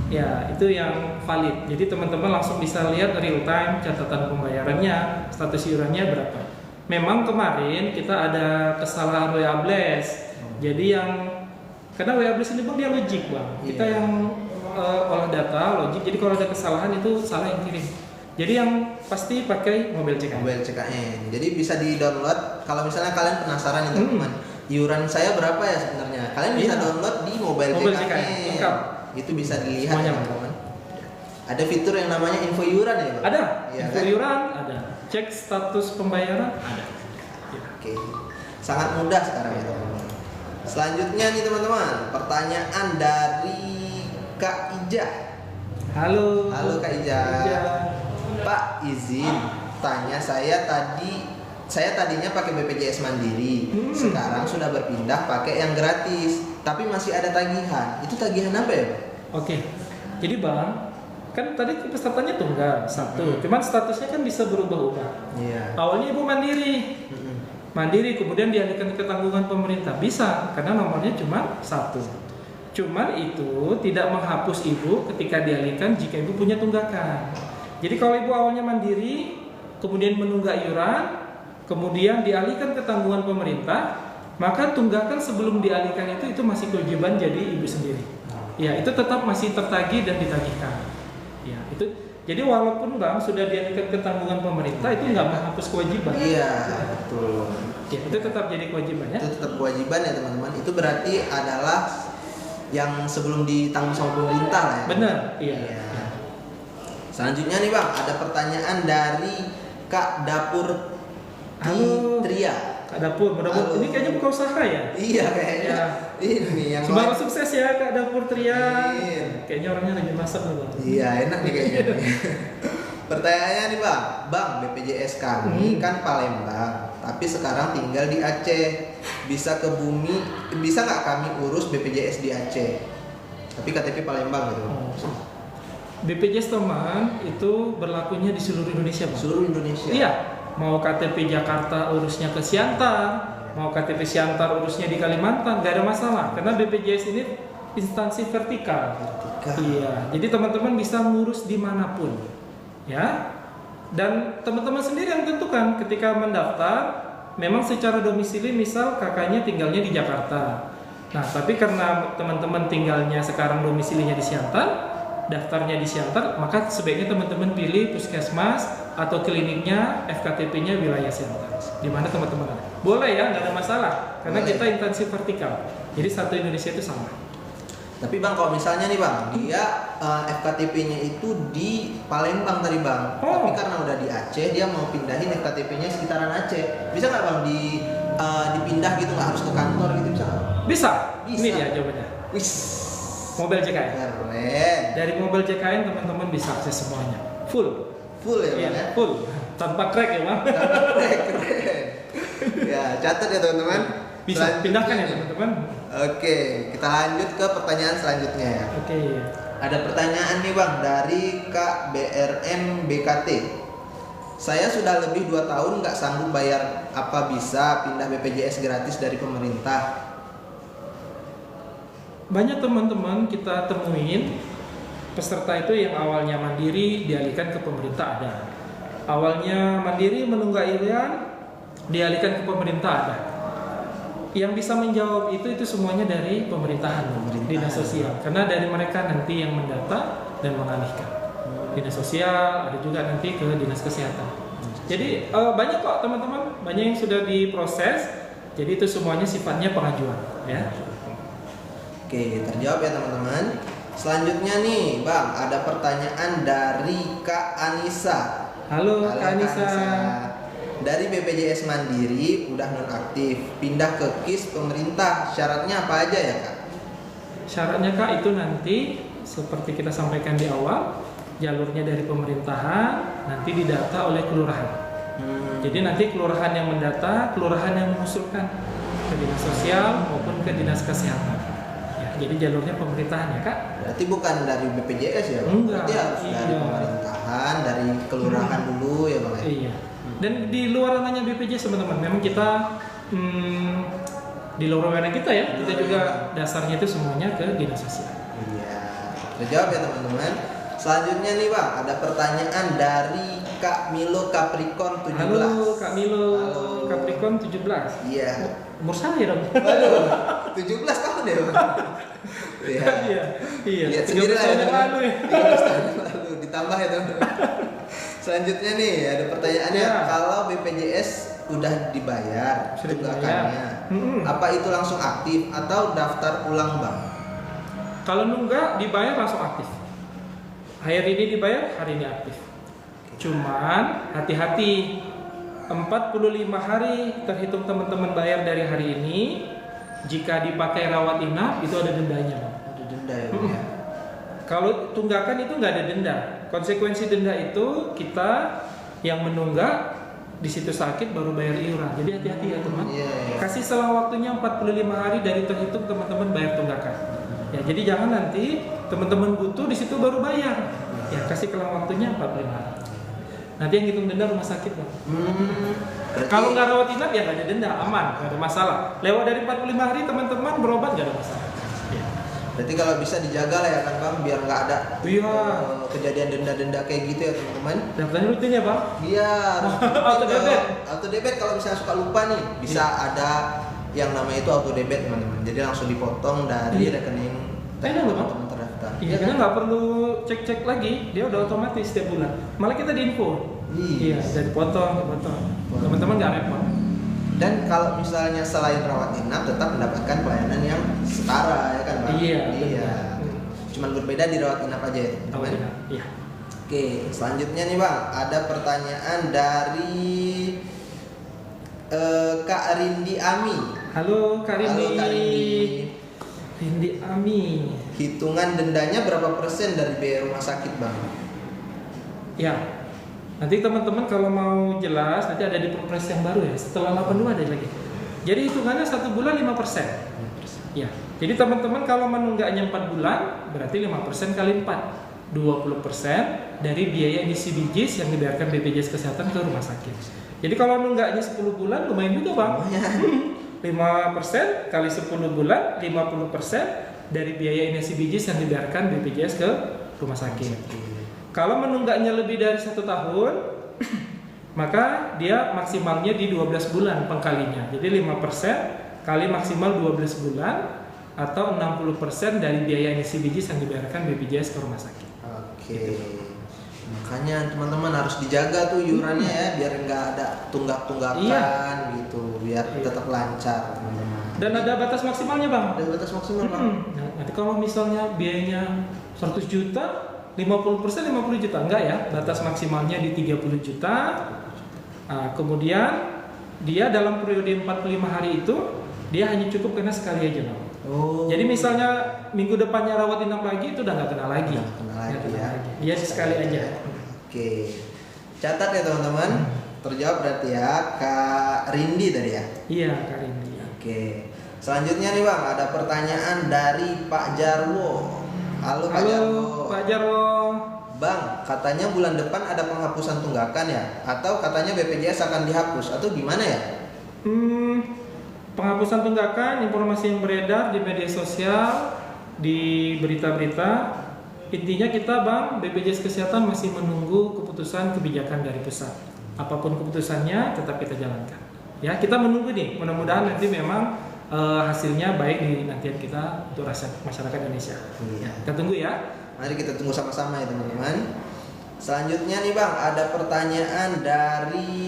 Ya, itu yang valid. Jadi teman-teman langsung bisa lihat real time catatan pembayarannya, status iurannya berapa. Memang kemarin kita ada kesalahan WA Blast. Jadi yang karena WA Blast ini Bang dia logik, Bang. Kita yang olah data logik. Jadi kalau ada kesalahan itu salah yang kirim. Jadi yang pasti pakai mobil JKN. Mobil JKN. Jadi bisa di-download kalau misalnya kalian penasaran nih teman-teman. Iuran saya berapa ya sebenarnya? Kalian bisa download di mobil JKN. Lengkap. Itu bisa dilihat Semuanya. teman-teman. Ada fitur yang namanya info iuran ya, Bang? Ada. Iya, Info kan? iuran ada. Cek status pembayaran ada. Oke. Sangat mudah sekarang ya, teman-teman. Selanjutnya nih teman-teman, pertanyaan dari Kak Ija. Halo. Halo Kak Ija. Ija. Pak izin, tanya, saya tadinya pakai BPJS Mandiri, sekarang sudah berpindah pakai yang gratis, tapi masih ada tagihan. Itu tagihan apa ya, Bang? Oke. Jadi Bang, kan tadi pesertanya tunggal satu, cuman statusnya kan bisa berubah-ubah. Iya. Awalnya ibu mandiri, kemudian dialihkan ke tanggungan pemerintah, bisa karena nomornya cuma satu. Cuman itu tidak menghapus ibu ketika dialihkan jika ibu punya tunggakan. Jadi kalau ibu awalnya mandiri, kemudian menunggak iuran, kemudian dialihkan ke tanggungan pemerintah, maka tunggakan sebelum dialihkan itu masih kewajiban jadi ibu sendiri. Ya, itu tetap masih tertagih dan ditagihkan. Ya, itu. Jadi walaupun Bang sudah dialihkan ke tanggungan pemerintah, itu nggak menghapus kewajiban. Iya, betul. Ya, itu tetap jadi kewajiban ya. Itu tetap kewajiban ya teman-teman. Itu berarti adalah yang sebelum ditanggung sama pemerintah lah ya. Benar, iya. Selanjutnya nih Bang, ada pertanyaan dari Kak Dapur Halo. Tria. Kak Dapur, mudah-mudahan ini kayaknya buka usaha ya. Iya kayaknya. Ya. Ini yang Semoga sukses ya Kak Dapur Tria. Amin. Kayaknya orangnya lagi masak nih Bang. Iya, enak nih kayaknya. Pertanyaannya nih Bang, BPJS kami kan Palembang, tapi sekarang tinggal di Aceh. Bisa nggak kami urus BPJS di Aceh? Tapi KTP Palembang gitu. BPJS teman itu berlakunya di seluruh Indonesia Bang. Seluruh Indonesia. Iya, mau KTP Jakarta urusnya ke Siantar, mau KTP Siantar urusnya di Kalimantan, gak ada masalah karena BPJS ini instansi vertikal. Iya, jadi teman-teman bisa ngurus dimanapun, ya. Dan teman-teman sendiri yang tentukan ketika mendaftar, memang secara domisili misal kakaknya tinggalnya di Jakarta. Nah, tapi karena teman-teman tinggalnya sekarang domisilinya di Siantar, daftarnya di Siantar, maka sebaiknya teman-teman pilih puskesmas atau kliniknya FKTP-nya wilayah Siantar. Di mana teman-teman ada. Boleh ya, nggak ada masalah. Karena Boleh. kita instansi vertikal. Jadi satu Indonesia itu sama. Tapi Bang, kalau misalnya nih Bang, dia FKTP-nya itu di Palembang tadi Bang. Tapi karena udah di Aceh, dia mau pindahin FKTP-nya sekitaran Aceh. Bisa nggak Bang dipindah gitu, nggak harus ke kantor gitu, bisa nggak? Bisa. Bisa. Ini dia jawabannya. Wis. Mobil JKN. Keren. Dari mobil JKN teman-teman bisa akses semuanya. Full. Full ya Bang Iya, ya? full. Tanpa crack ya Bang. Keren. Ya, catat ya teman-teman. Bisa pindahkan ya teman-teman. Oke, kita lanjut ke pertanyaan selanjutnya ya. Oke. Ada pertanyaan nih Bang dari Kak BRM BKT. Saya sudah lebih 2 tahun nggak sanggup bayar, apa bisa pindah BPJS gratis dari pemerintah? Banyak teman-teman kita temuin peserta itu yang awalnya mandiri dialihkan ke pemerintah ada. Awalnya mandiri menunggak iuran dialihkan ke pemerintah ada. Yang bisa menjawab itu semuanya dari pemerintahan. Dinas sosial. Karena dari mereka nanti yang mendata dan mengalihkan. Dinas sosial, ada juga nanti ke dinas kesehatan. Jadi banyak kok teman-teman, banyak yang sudah diproses. Jadi itu semuanya sifatnya pengajuan ya. Oke, terjawab ya teman-teman. Selanjutnya nih Bang, ada pertanyaan dari Kak Anissa. Halo Kak Anissa. Dari BPJS Mandiri udah nonaktif, pindah ke KIS pemerintah, syaratnya apa aja ya Kak? Syaratnya Kak itu nanti seperti kita sampaikan di awal, jalurnya dari pemerintahan nanti didata oleh kelurahan. Jadi nanti kelurahan yang mendata, kelurahan yang mengusulkan ke dinas sosial maupun ke dinas kesehatan. Ya, jadi jalurnya pemerintahan ya Kak. Berarti bukan dari BPJS ya Bang? Enggak. Berarti harus dari pemerintahan, dari kelurahan dulu ya Bang ya? Iya. Dan di luar ranahnya BPJS teman-teman, memang kita di luar ranah kita ya, kita juga dasarnya itu semuanya ke dinas sosial. Iya. Terjawab ya teman-teman. Selanjutnya nih Bang, ada pertanyaan dari Kak Milo Capricorn 17. Halo Kak Milo. Halo. Capricorn 17. Iya. Umur saya dong. Waduh, 17 tahun ya Bang? Iya. Iya. Lihat 13 sendiri lah tahun ya, yang lalu ya. 13 tahun yang lalu ditambah ya teman-teman. Selanjutnya nih ada pertanyaannya, Ya. kalau BPJS udah dibayar Sudah tunggakannya, apa itu langsung aktif atau daftar ulang Bang? Kalau nunggak dibayar langsung aktif. Hari ini dibayar, hari ini aktif. Cuman hati-hati, 45 hari terhitung teman-teman bayar dari hari ini. Jika dipakai rawat inap itu ada dendanya Bang. Ada denda ya Bang ya? Kalau tunggakan itu nggak ada denda. Konsekuensi denda itu kita yang menunggak di situ sakit baru bayar iuran. Jadi hati-hati ya teman. Kasih selang waktunya 45 hari dari terhitung teman-teman bayar tunggakan. Ya, jadi jangan nanti teman-teman butuh di situ baru bayar. Ya, kasih kelang waktunya 45 hari. Nanti yang hitung denda rumah sakit, Bang. Kalau nggak rawat inap ya nggak ada denda, aman, nggak ada masalah. Lewat dari 45 hari teman-teman berobat nggak ada masalah. Ya. Berarti kalau bisa dijaga lah ya kan Bang, biar nggak ada kejadian denda-denda kayak gitu ya teman-teman. Daftarnya rutin ya Bang? Iya. Auto debit. Auto debit kalau misalnya suka lupa nih, bisa ada yang namanya itu auto debit teman-teman. Jadi langsung dipotong dari rekening teman-teman terdaftar. Iya, karena nggak perlu cek-cek lagi, dia udah otomatis setiap bulan. Malah kita diinfo. Iya, jadi potong. Teman-teman nggak repot. Dan kalau misalnya selain rawat inap tetap mendapatkan pelayanan yang setara ya kan Bang? Iya. Cuman berbeda di rawat inap aja ya teman-teman. Iya. Oke, selanjutnya nih Bang, ada pertanyaan dari Kak Rindi Ami. Halo Kak Rindi. Halo Kak Rindi. Rindi Ami. Hitungan dendanya berapa persen dari biaya rumah sakit Bang? Ya, nanti teman-teman kalau mau jelas nanti ada di Perpres yang baru ya. Setelah 82 ada lagi. Jadi hitungannya 1 bulan 5%. Ya. Jadi teman-teman kalau menunggaknya 4 bulan berarti 5% kali 4. 20% dari biaya isi BPJS yang dibayarkan BPJS Kesehatan ke rumah sakit. Jadi kalau nunggaknya 10 bulan lumayan juga Bang. 5% kali 10 bulan 50% dari biaya isi BPJS yang dibayarkan BPJS ke rumah sakit. Kalau menunggaknya lebih dari 1 tahun maka dia maksimalnya di 12 bulan pengkalinya. Jadi 5% kali maksimal 12 bulan atau 60% dari biaya isi BPJS yang dibayarkan BPJS ke rumah sakit. Oke. Makanya teman-teman harus dijaga tuh iurannya ya, biar nggak ada tunggak-tunggakan gitu, biar tetap lancar teman-teman. Dan ada batas maksimalnya Bang. Ada batas maksimal Bang. Nah, nanti kalau misalnya biayanya 100 juta, 50% 50 juta enggak ya, batas maksimalnya di 30 juta. Nah, kemudian dia dalam periode 45 hari itu dia hanya cukup kena sekali aja Bang. Jadi misalnya minggu depannya rawat inap lagi itu udah nggak kena lagi. Dia sekali aja. Oke. Catat ya teman-teman. Terjawab berarti ya Kak Rindi tadi ya. Iya Kak Rindi. Oke. Selanjutnya nih Bang, ada pertanyaan dari Pak Jarwo. Halo Pak Jarwo. Bang, katanya bulan depan ada penghapusan tunggakan ya? Atau katanya BPJS akan dihapus atau gimana ya? Penghapusan tunggakan, informasi yang beredar di media sosial, di berita-berita. Intinya kita Bang, BPJS Kesehatan masih menunggu keputusan kebijakan dari pusat. Apapun keputusannya tetap kita jalankan. Ya, kita menunggu nih. Mudah-mudahan nanti memang hasilnya baik di nantian kita untuk masyarakat Indonesia. Ya, kita tunggu ya. Mari kita tunggu sama-sama ya teman-teman. Selanjutnya nih Bang, ada pertanyaan dari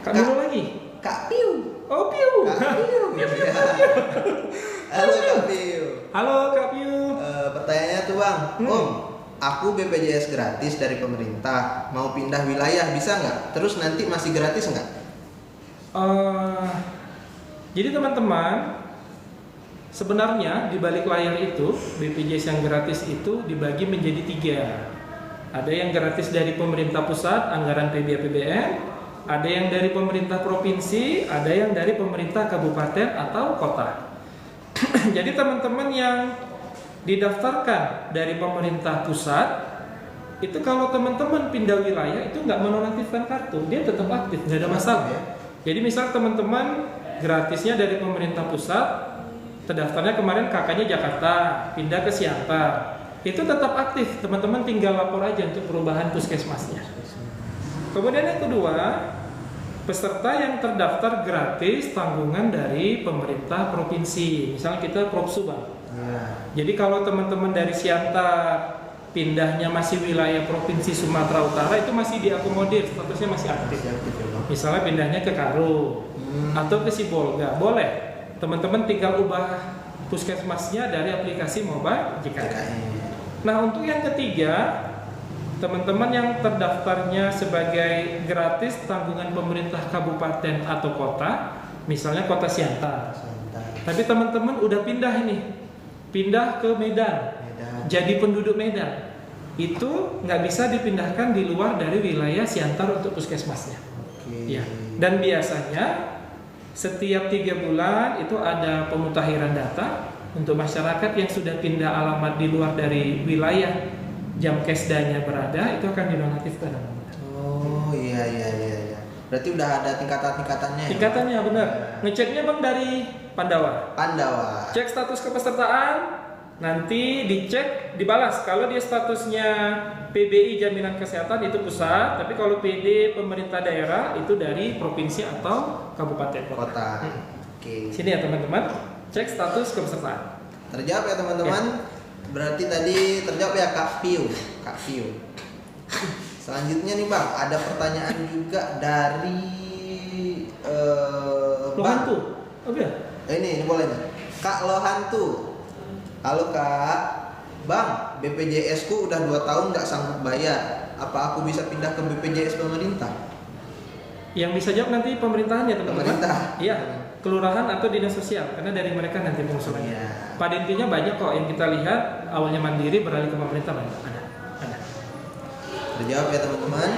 Kak Milo lagi. Kak Piu. Oh Piu. Kak Piu. Halo Kak Piu. Halo Kak Piu. Pertanyaannya tuh Bang, Om, aku BPJS gratis dari pemerintah, mau pindah wilayah bisa nggak? Terus nanti masih gratis nggak? Jadi teman-teman, sebenarnya di balik layar itu BPJS yang gratis itu dibagi menjadi 3. Ada yang gratis dari pemerintah pusat, anggaran PB/APBN. Ada yang dari pemerintah provinsi, ada yang dari pemerintah kabupaten atau kota. Jadi teman-teman yang didaftarkan dari pemerintah pusat, itu kalau teman-teman pindah wilayah itu nggak menonaktifkan kartu, dia tetap aktif, nggak ada masalah. Jadi misal teman-teman gratisnya dari pemerintah pusat, terdaftarnya kemarin kakaknya Jakarta, pindah ke Siantar, itu tetap aktif, teman-teman tinggal lapor aja untuk perubahan puskesmasnya. Kemudian yang kedua, peserta yang terdaftar gratis tanggungan dari pemerintah provinsi. Misalnya kita Propsu Bang. Jadi kalau teman-teman dari Siantar pindahnya masih wilayah provinsi Sumatera Utara itu masih diakomodir, statusnya masih aktif. Misalnya pindahnya ke Karo atau ke Sibolga, boleh. Teman-teman tinggal ubah puskesmasnya dari aplikasi mobile JKN. Nah untuk yang ketiga, teman-teman yang terdaftarnya sebagai gratis tanggungan pemerintah kabupaten atau kota, misalnya kota Siantar. Tapi teman-teman udah pindah ini, pindah ke Medan, jadi penduduk Medan. itu nggak bisa dipindahkan di luar dari wilayah Siantar untuk puskesmasnya. Ya. Dan biasanya setiap 3 bulan itu ada pemutakhiran data untuk masyarakat yang sudah pindah alamat di luar dari wilayah Jamkesdanya berada, itu akan dinonaktifkan. Oh iya. Berarti udah ada tingkatan-tingkatannya. Tingkatannya benar. Ngeceknya Bang dari Pandawa. Cek status kepesertaan, nanti dicek, dibalas. Kalau dia statusnya PBI Jaminan Kesehatan itu pusat, tapi kalau PD pemerintah daerah itu dari provinsi atau kabupaten kota. Oke. Sini ya teman-teman, cek status kepesertaan. Terjawab ya teman-teman. Berarti tadi terjawab ya Kak Piu. Selanjutnya nih Bang, ada pertanyaan juga dari Lohantu. Oke. Ini boleh nih. Kak Lohantu. Halo Kak. Bang, BPJS ku udah 2 tahun nggak sanggup bayar. Apa aku bisa pindah ke BPJS pemerintah? Yang bisa jawab nanti pemerintahan ya teman-teman. Pemerintah. Iya, kelurahan atau dinas sosial, karena dari mereka nanti pengusulannya. Iya. Pada intinya banyak kok yang kita lihat awalnya mandiri beralih ke pemerintah banyak. Ada. Terjawab ya teman-teman.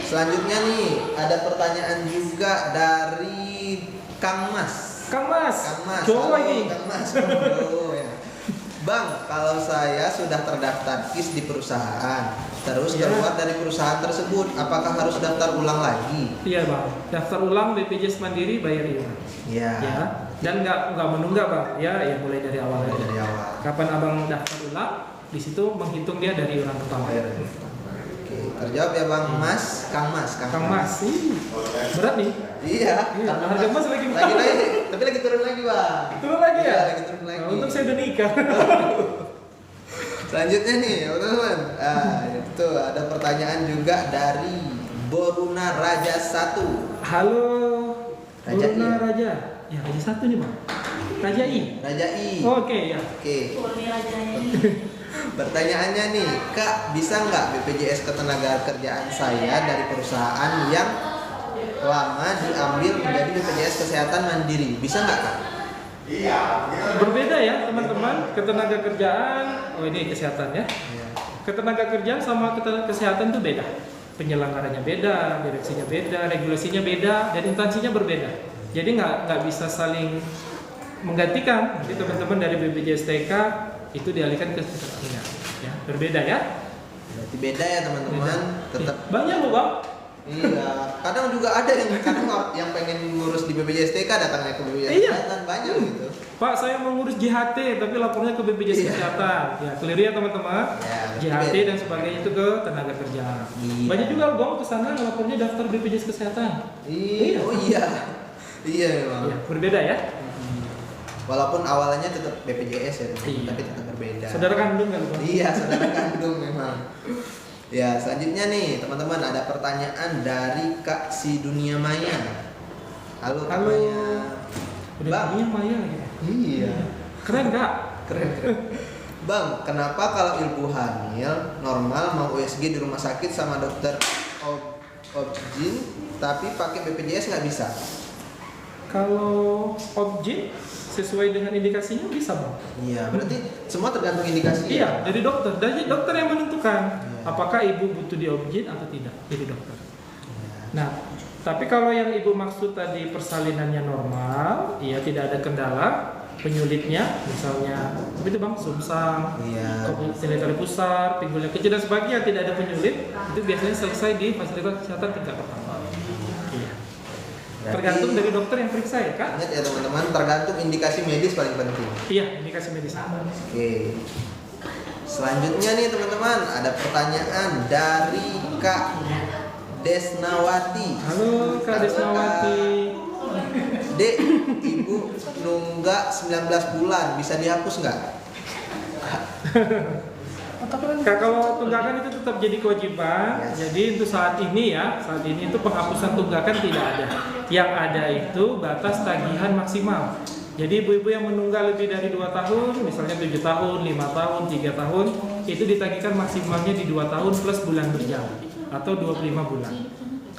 Selanjutnya nih ada pertanyaan juga dari Kang Mas. Coba Halo, ini. Kang Mas. Halo, ya. Bang, kalau saya sudah terdaftar KIS di perusahaan, terus keluar dari perusahaan tersebut, apakah harus daftar ulang lagi? Iya Bang, daftar ulang BPJS Mandiri bayar iuran. Iya. Ya. Dan nggak menunggak Bang. Ya mulai dari awal aja. Dari awal. Kapan Abang daftar ulang, di situ menghitung dia dari iuran pertama. Oke, terjawab ya Bang Mas, Kang Mas. Ih, berat nih. Iya. Karena harga emas lagi naik, tapi lagi turun lagi Bang. Turun lagi ya? Iya, lagi turun lagi. Nah, untuk saya udah nikah. Selanjutnya nih, teman-teman. Itu ada pertanyaan juga dari Boruna Raja 1. Halo. Raja Boruna I. Raja. Ya, Raja 1 nih Bang. Raja I. Oke, ya. Oke. Pertanyaannya nih, Kak, bisa nggak BPJS Ketenagakerjaan saya dari perusahaan yang lama diambil menjadi BPJS Kesehatan Mandiri? Bisa nggak Kak? Berbeda ya teman-teman, ketenagakerjaan. Oh ini kesehatan ya. Ketenagakerjaan sama kesehatan itu beda. Penyelenggaranya beda, direksinya beda, regulasinya beda, dan instansinya berbeda. Jadi nggak bisa saling menggantikan. Jadi teman-teman dari BPJS TK itu dialihkan ke kesehatan. Ya, berbeda ya. Berarti beda ya teman-teman. Tetap banyak loh Bang. Iya, kadang juga ada yang pengen ngurus di BPJS TK datangnya ke BPJS Kesehatan banyak gitu. Pak, saya mau ngurus JHT tapi lapornya ke BPJS Kesehatan. Ya, keliru ya teman-teman. JHT dan sebagainya itu ke tenaga kerja. Banyak juga Bang ke sana lapornya daftar BPJS Kesehatan. Oh iya. Iya memang. Ya, berbeda ya. Walaupun awalnya tetap BPJS ya, tapi tetap berbeda. Saudara kandung kan Bang? Iya, saudara kandung memang. Ya, selanjutnya nih teman-teman ada pertanyaan dari Kak Si Dunia Maya. Halo Kak Maya. Bang, Dunia Maya lagi. Iya. Keren Kak? Keren. Bang, kenapa kalau ibu hamil normal mau USG di rumah sakit sama dokter Objin tapi pakai BPJS nggak bisa? Kalau Objin sesuai dengan indikasinya bisa Bang. Iya, berarti semua tergantung indikasi. Iya, dari dokter. Dari dokter yang menentukan apakah ibu butuh di Objin atau tidak, dari dokter. Nah, tapi kalau yang ibu maksud tadi persalinannya normal, ya tidak ada kendala, penyulitnya misalnya itu Bang, sumsang, silaturahmi pusar, pinggulnya kecil dan sebagainya tidak ada penyulit, itu biasanya selesai di fasilitas kesehatan tingkat pertama. Tergantung dari dokter yang periksa ya Kak. Ingat ya teman-teman, tergantung indikasi medis paling penting. Iya, indikasi medis. Oke. Selanjutnya nih teman-teman, ada pertanyaan dari Kak Desnawati. Halo Kak Desnawati. Dek, ibu nunggak 19 bulan, bisa dihapus nggak? Kak, kalau tunggakan itu tetap jadi kewajiban. Jadi untuk saat ini itu penghapusan tunggakan tidak ada. Yang ada itu batas tagihan maksimal. Jadi ibu-ibu yang menunggak lebih dari 2 tahun, misalnya 7 tahun, 5 tahun, 3 tahun, itu ditagihkan maksimalnya di 2 tahun plus bulan berjalan atau 25 bulan.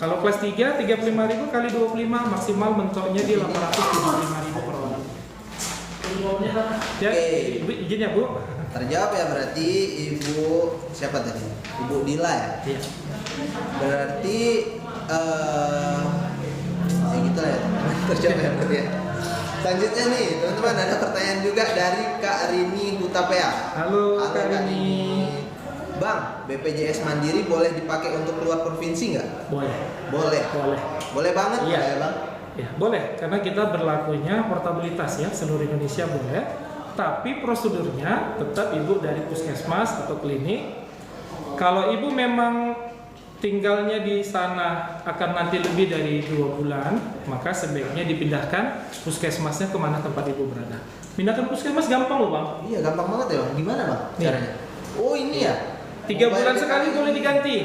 Kalau kelas 3, 35.000 kali 25 maksimal mentoknya di 875.000 per orang. Ya, Ibu izin ya Bu. terjawab ya berarti Ibu siapa tadi? Ibu Dila ya? Iya. Berarti ya gitu lah ya, terjawab ya berarti ya. Selanjutnya nih teman-teman, ada pertanyaan juga dari Kak Rini Hutapea. Halo Kak Rini. Bang, BPJS Mandiri boleh dipakai untuk keluar provinsi nggak? Boleh. Boleh. Boleh. Boleh banget Iya. ya Bang? Ya, boleh, karena kita berlakunya portabilitas ya, seluruh Indonesia boleh. Tapi prosedurnya tetap ibu dari puskesmas atau klinik. Kalau ibu memang tinggalnya di sana akan nanti lebih dari 2 bulan, maka sebaiknya dipindahkan puskesmasnya kemana tempat ibu berada. Pindahkan puskesmas gampang loh Bang. Iya gampang banget ya Bang. Gimana Bang Nih. caranya? Oh ini ya? 3 bulan sekali boleh diganti.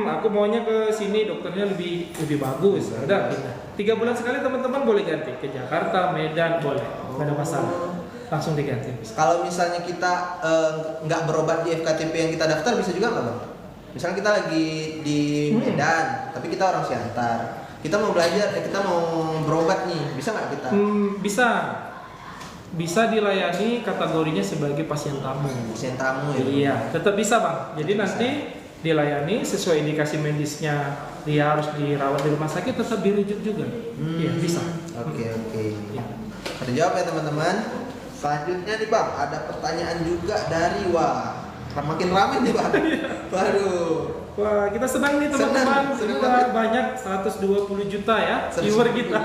Aku maunya ke sini dokternya lebih bagus. Udah pindah. 3 bulan sekali teman-teman boleh ganti ke Jakarta, Medan boleh, nggak ada masalah. Langsung diganti. Kalau misalnya kita nggak berobat di FKTP yang kita daftar bisa juga nggak Bang? Misalnya kita lagi di Medan, tapi kita orang Siantar. Kita mau belajar, kita mau berobat nih, bisa nggak kita? Bisa. Bisa dilayani kategorinya sebagai pasien tamu. Pasien tamu ya? Iya, tetap bisa Bang. Jadi nanti dilayani sesuai indikasi medisnya, dia harus dirawat di rumah sakit, tetap dirujuk juga. Iya, bisa. Oke. Iya. Terjawab ya teman-teman. Selanjutnya nih Bang, ada pertanyaan juga dari makin ramai nih Bang. Waduh. Wah, kita senang nih teman-teman. Sudah banyak 120 juta ya viewer kita.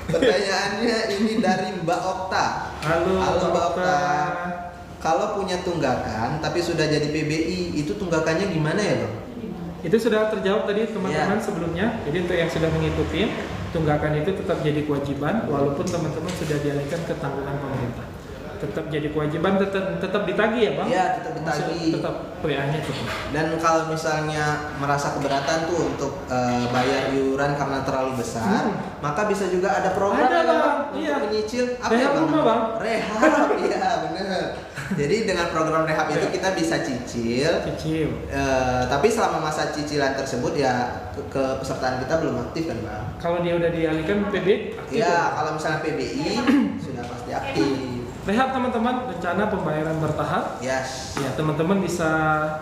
Pertanyaannya ini dari Mbak Okta. Halo Mbak Okta. Kalau punya tunggakan tapi sudah jadi PBI, itu tunggakannya gimana ya Bang? Itu sudah terjawab tadi teman-teman sebelumnya. Jadi untuk yang sudah mengikuti, tunggakan itu tetap jadi kewajiban walaupun teman-teman sudah dialihkan ke tanggungan pemerintah. Tetap jadi kewajiban, tetap ditagih ya Bang? Iya, tetap ditagih. Tetap PA-nya tetap. Dan kalau misalnya merasa keberatan tuh untuk bayar iuran karena terlalu besar, maka bisa juga ada program Ada, ya, Bang. Bang, Iya. untuk menyicil. Rehab rumah, Bang. Rehab, iya bener. Jadi dengan program rehab itu kita bisa cicil. Tapi selama masa cicilan tersebut ya kepesertaan kita belum aktif kan Bang? Kalau dia udah dialihkan PBI aktif. Iya, kalau misalnya PBI sudah pasti aktif. Rehab teman-teman, rencana pembayaran bertahap. Yes. Ya, teman-teman bisa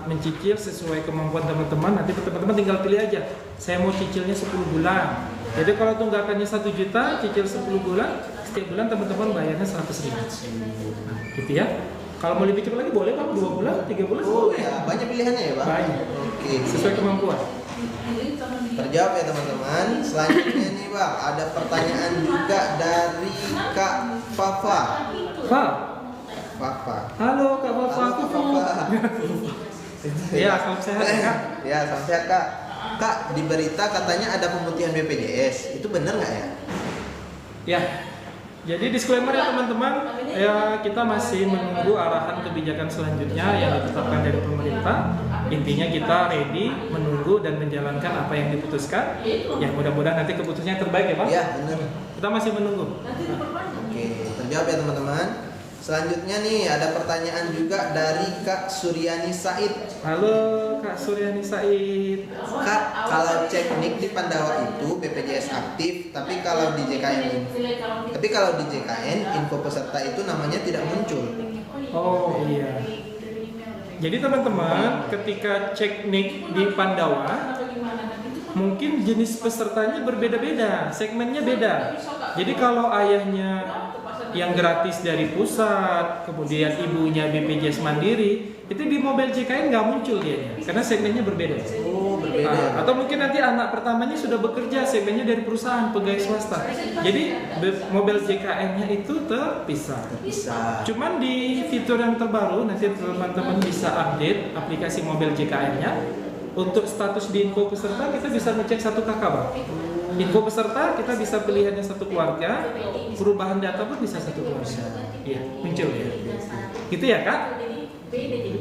mencicil sesuai kemampuan teman-teman. Nanti teman-teman tinggal pilih aja. Saya mau cicilnya 10 bulan. Jadi kalau tunggakannya 1 juta, cicil 10 bulan, setiap bulan teman-teman bayarnya 100.000. Nah, gitu ya. Kalau mau lebih cepat lagi boleh Bang, 2 bulan, 3 bulan. Oh ya, banyak pilihannya ya Bang? Banyak. Oke. Sesuai kemampuan. Terjawab ya teman-teman. Selanjutnya nih Bang, ada pertanyaan juga dari Kak Fafa. Fafa. Halo Kak Fafa. Halo Kak Fafa. Iya, salam sehat ya Kak. Ya, salam sehat Kak. Kak, di berita katanya ada pemutihan BPJS. Itu benar nggak ya? Ya. Jadi disclaimer ya teman-teman, ya kita masih menunggu arahan kebijakan selanjutnya yang ditetapkan dari pemerintah. Intinya kita ready, menunggu dan menjalankan apa yang diputuskan. Ya mudah-mudahan nanti keputusannya terbaik ya Pak. Iya benar. Kita masih menunggu. Oke, terjawab ya teman-teman. Selanjutnya nih ada pertanyaan juga dari Kak Suryani Said. Halo Kak Suryani Said. Kak, kalau cek NIK di Pandawa itu BPJS aktif, tapi kalau di JKN info peserta itu namanya tidak muncul. Oh iya. Jadi teman-teman, ketika cek NIK di Pandawa, mungkin jenis pesertanya berbeda-beda, segmennya beda. Jadi kalau ayahnya yang gratis dari pusat, kemudian ibunya BPJS Mandiri, itu di mobil JKN nggak muncul dia, karena segmennya berbeda. Oh, berbeda. Atau mungkin nanti anak pertamanya sudah bekerja, segmennya dari perusahaan, pegawai swasta. Jadi mobil JKN-nya itu terpisah. Cuman di fitur yang terbaru, nanti teman-teman bisa update aplikasi mobil JKN-nya. Untuk status di info peserta kita bisa ngecek satu kakak Bang. Info peserta kita bisa pilihannya satu keluarga, perubahan data pun bisa satu keluarga. Iya, muncul ya. Gitu ya Kak?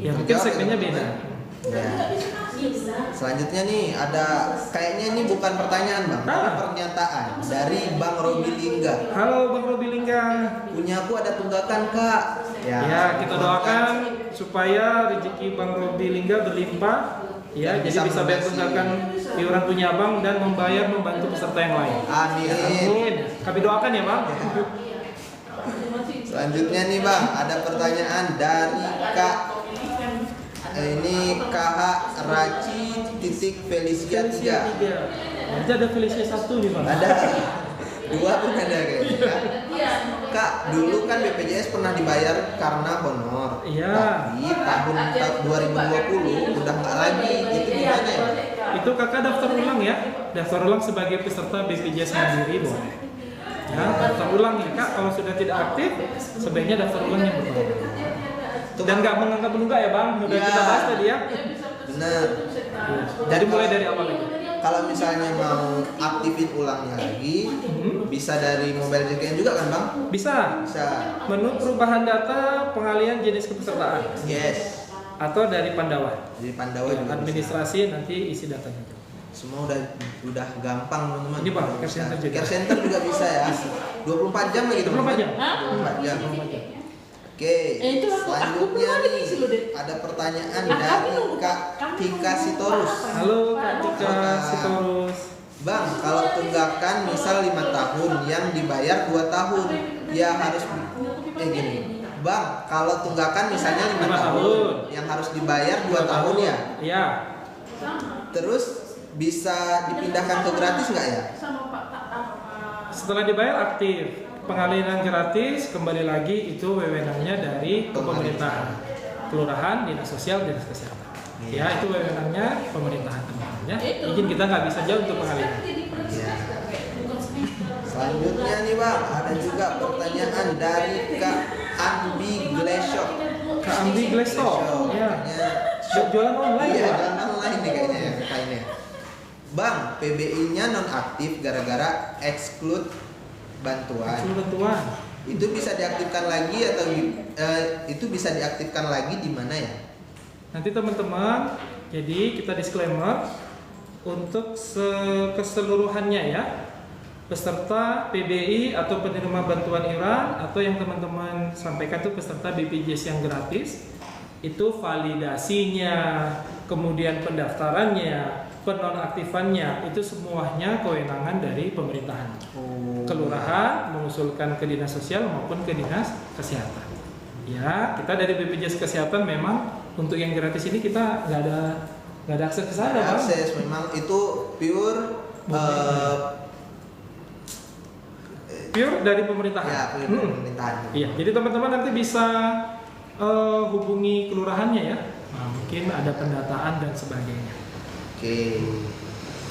Ya mungkin segmennya beda. Ya. Selanjutnya nih ada kayaknya ini bukan pertanyaan Bang, tapi pernyataan dari Bang Robi Lingga. Halo Bang Robi Lingga. Punya aku ada tunggakan Kak. Ya kita doakan supaya rezeki Bang Robi Lingga berlimpah. Ya, jadi bisa bayar tunggakan iuran punya Abang dan membantu peserta yang lain. Amin. Amin. Kami doakan ya Bang. Selanjutnya nih Bang, ada pertanyaan dari Kak ini KH Raci titik Felicia 3. Nanti ada Felicia 1 nih Bang. Ada 2 pun ada kayaknya. Kak, dulu kan BPJS pernah dibayar karena honor. Iya. Tapi tahun 2020 udah nggak lagi. Itu gimana ya? Itu kakak daftar ulang ya. Daftar ulang sebagai peserta BPJS Mandiri boleh. Ya, daftar ulang ya Kak. Kalau sudah tidak aktif, sebaiknya daftar ulang yang berbeda. Dan nggak menganggap-menunggak ya Bang. Udah kita bahas tadi ya. Benar. Jadi mulai dari awal lagi. Kalau misalnya mau aktifin ulangnya lagi, bisa dari mobile JKN juga kan Bang? Bisa. Bisa. Menu perubahan data, pengalian jenis kepesertaan. Yes. Atau dari Pandawa. Dari Pandawa Ya, juga administrasi bisa. nanti isi datanya. Semua udah gampang teman-teman. Ini Bang, care Bisa. center juga. Care center juga bisa ya. 24 jam lagi 24 jam. 24 jam. 24 jam. Oke, itu aku selanjutnya belum ada nih isi loh, Dek. ada pertanyaan Nah, dari kami nunggu, Kak kami Tika nunggu Sitorus. apa? Halo Kak Tika Halo, Kak. Sitorus. Bang, kalau tunggakan misal 5 tahun yang dibayar 2 tahun, ya harus gini. Bang, kalau tunggakan misalnya 5 5 tahun tahun. yang harus dibayar 2 tahun ya. Iya. Terus bisa dipindahkan ke gratis nggak ya? Setelah dibayar aktif. Pengalihan gratis kembali lagi itu wewenangnya dari pemerintahan, kelurahan, dinas sosial, dinas kesehatan. Ya itu wewenangnya pemerintahan teman-teman ya. Izin kita nggak bisa jauh untuk pengalihan. Iya. Selanjutnya nih Bang, ada juga pertanyaan dari Kak Ambi Gleshop. Kak Ambi Gleshop, ya. Shop Jualan online iya, ya. jualan online nih kayaknya ya kayaknya. Bang, PBI-nya nonaktif gara-gara exclude bantuan. Bantuan. Itu bisa diaktifkan lagi atau itu bisa diaktifkan lagi di mana ya? Nanti teman-teman, jadi kita disclaimer untuk keseluruhannya ya. Peserta PBI atau penerima bantuan iuran atau yang teman-teman sampaikan itu peserta BPJS yang gratis, itu validasinya, kemudian pendaftarannya, penonaktifannya itu semuanya kewenangan dari pemerintahan. Kelurahan mengusulkan ke dinas sosial maupun ke dinas kesehatan. Ya, kita dari BPJS Kesehatan memang untuk yang gratis ini kita nggak ada akses ke sana, Bang. Akses memang itu pure Pure dari pemerintahan. ya, pure dari pemerintahan. Iya, jadi teman-teman nanti bisa hubungi kelurahannya ya. Nah, mungkin ada pendataan dan sebagainya. Oke.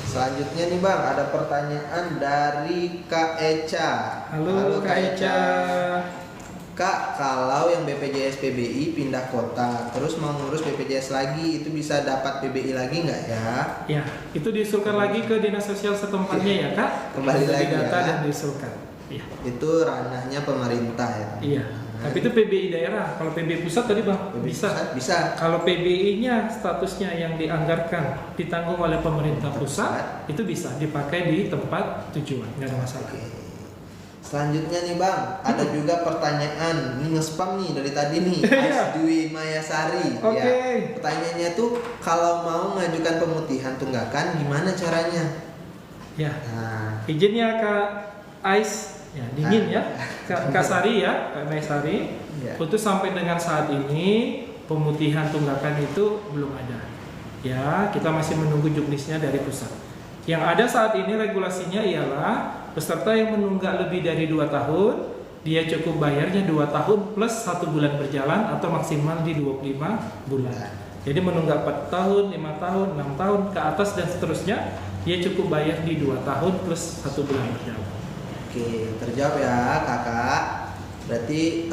Selanjutnya nih Bang, ada pertanyaan dari Kak Eca. Halo Kak Eca. Kak, kalau yang BPJS PBI pindah kota, terus mau ngurus BPJS lagi, itu bisa dapat PBI lagi nggak ya? Ya, itu diusulkan lagi ke dinas sosial setempatnya ya Kak. Kembali Sudah lagi didata ya. dan diusulkan. Iya. Itu ranahnya pemerintah ya. Iya. Tapi itu PBI daerah. Kalau PBI pusat tadi Bang PBI bisa. pusat bisa. Kalau PBI-nya statusnya yang dianggarkan ditanggung oleh pemerintah pusat, itu bisa dipakai di tempat tujuan, nggak ada masalah. Oke. Selanjutnya nih Bang, ada juga pertanyaan, ini nge-spam nih dari tadi nih, Asdwi Mayasari. Oke. Ya. Pertanyaannya tuh, kalau mau mengajukan pemutihan tunggakan, gimana caranya? Ya, Nah, izinnya Kak Ais, ya dingin ya, Kak Sari ya, Kak Mayasari. Ya. Untuk sampai dengan saat ini pemutihan tunggakan itu belum ada. Ya, kita masih menunggu juknisnya dari pusat. Yang ada saat ini regulasinya ialah peserta yang menunggak lebih dari 2 tahun, dia cukup bayarnya 2 tahun plus 1 bulan berjalan atau maksimal di 25 bulan. Jadi menunggak 4 tahun, 5 tahun, 6 tahun ke atas dan seterusnya, dia cukup bayar di 2 tahun plus 1 bulan berjalan. oke, terjawab ya Kakak. Berarti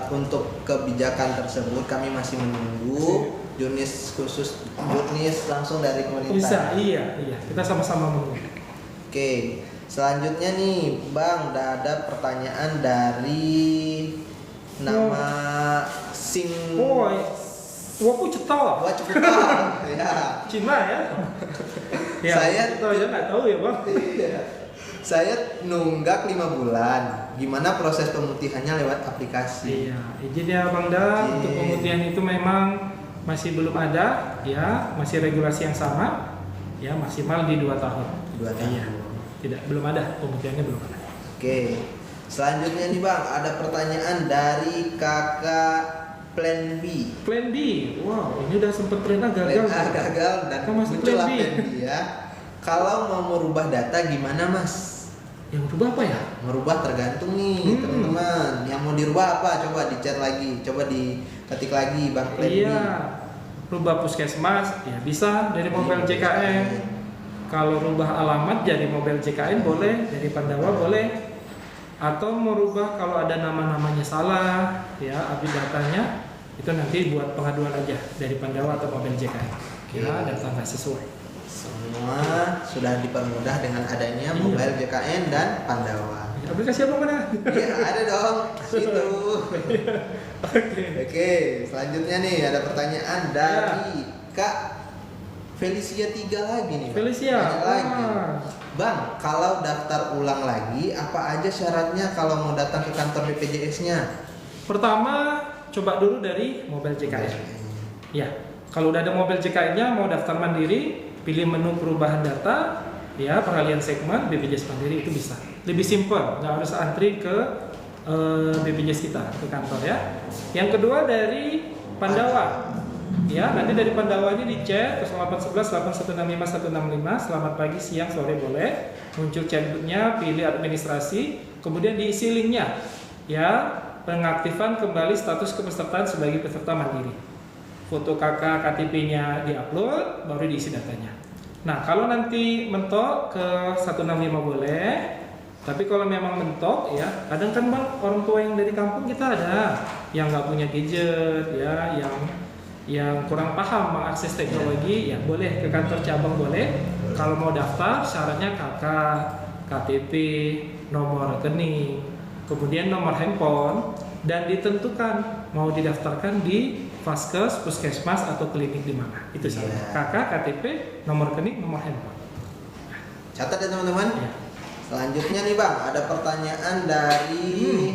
untuk kebijakan tersebut kami masih menunggu jurnis khusus, jurnis langsung dari pemerintah. Bisa, iya. Kita sama-sama menunggu. Oke, selanjutnya nih Bang, ada pertanyaan dari nama Sing. Waku cetal. Wah cepet Bang. Ya. Cina ya? Ya, Saya tahu ya nggak tahu ya Bang. Iya. Saya nunggak 5 bulan. Gimana proses pemutihannya lewat aplikasi? Iya, izin ya Bang Da, Oke. untuk pemutihan itu memang masih belum ada, ya masih regulasi yang sama, ya maksimal di 2 tahun. 2 tahun. Iya. Belum ada pemutihannya belum ada. Oke. Selanjutnya nih Bang, ada pertanyaan dari kakak Plan B. Plan B, wow, ini udah sempet pernah gagal. Plan A gagal dan Kan masih muncullah Plan B. Plan B ya. Kalau mau merubah data gimana Mas? Yang berubah apa ya? Merubah tergantung nih teman-teman. Yang mau dirubah apa? Coba di chat lagi, coba diketik lagi Bang Plan B. Iya, rubah puskesmas, ya bisa dari mobile JKN. Kalau rubah alamat jadi mobile JKN boleh, dari Pandawa boleh. Atau merubah kalau ada nama-namanya salah, ya update datanya, itu nanti buat pengaduan aja dari Pandawa atau mobile JKN. Kira data nggak sesuai. Semua sudah dipermudah dengan adanya mobile JKN dan Pandawa. Aplikasi apa mana? Iya ada dong, situ. Oke, selanjutnya nih ada pertanyaan dari Kak Felicia 3 lagi nih. Felicia. Tanya lagi. Bang, kalau daftar ulang lagi, apa aja syaratnya kalau mau datang ke kantor BPJS-nya? Pertama, coba dulu dari mobile JKN. Ya, kalau udah ada mobile JKN-nya, mau daftar mandiri, pilih menu perubahan data, ya peralihan segmen BPJS Mandiri itu bisa. Lebih simpel, nggak harus antri ke BPJS kita ke kantor ya. Yang kedua dari Pandawa. Ya, nanti dari Pandawanya di chat 0811 8165 165. Selamat pagi, siang, sore boleh. Muncul chatbotnya, pilih administrasi, kemudian diisi linknya. Ya, pengaktifan kembali status kepesertaan sebagai peserta mandiri. Foto kakak KTP-nya diupload, baru diisi datanya. Nah, kalau nanti mentok ke 165 boleh. Tapi kalau memang mentok ya, kadang kan Bang orang tua yang dari kampung kita ada yang nggak punya gadget ya, yang kurang paham mengakses teknologi, ya boleh ke kantor cabang boleh. Kalau mau daftar syaratnya KK, KTP, nomor rekening, kemudian nomor handphone, dan ditentukan mau didaftarkan di Vaskes, Puskesmas atau klinik di mana. Itu syaratnya. KK, KTP, nomor rekening, nomor handphone. Catat ya teman-teman. Ya. Selanjutnya nih Bang, ada pertanyaan dari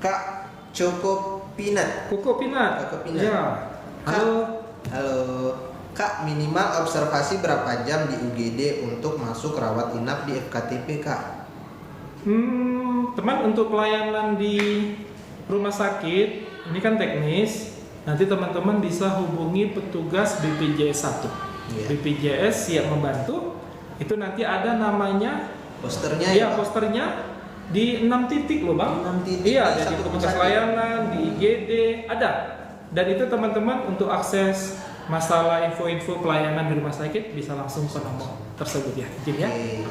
Kak Cukup Pinat. Koko Pinat. Koko Pinat. Ya. Halo. Halo. Kak, minimal observasi berapa jam di UGD untuk masuk rawat inap di FKTP Kak? Teman, untuk pelayanan di rumah sakit ini kan teknis. Nanti teman-teman bisa hubungi petugas BPJS 1. Iya. BPJS siap membantu. Itu nanti ada namanya Posternya ya, posternya di 6 titik loh Bang. 6 titik Iya, di jadi satu petugas rumah sakit. layanan di IGD ada. Dan itu teman-teman untuk akses masalah info-info pelayanan di rumah sakit bisa langsung ke nomor tersebut ya. Jadi ya. Oke.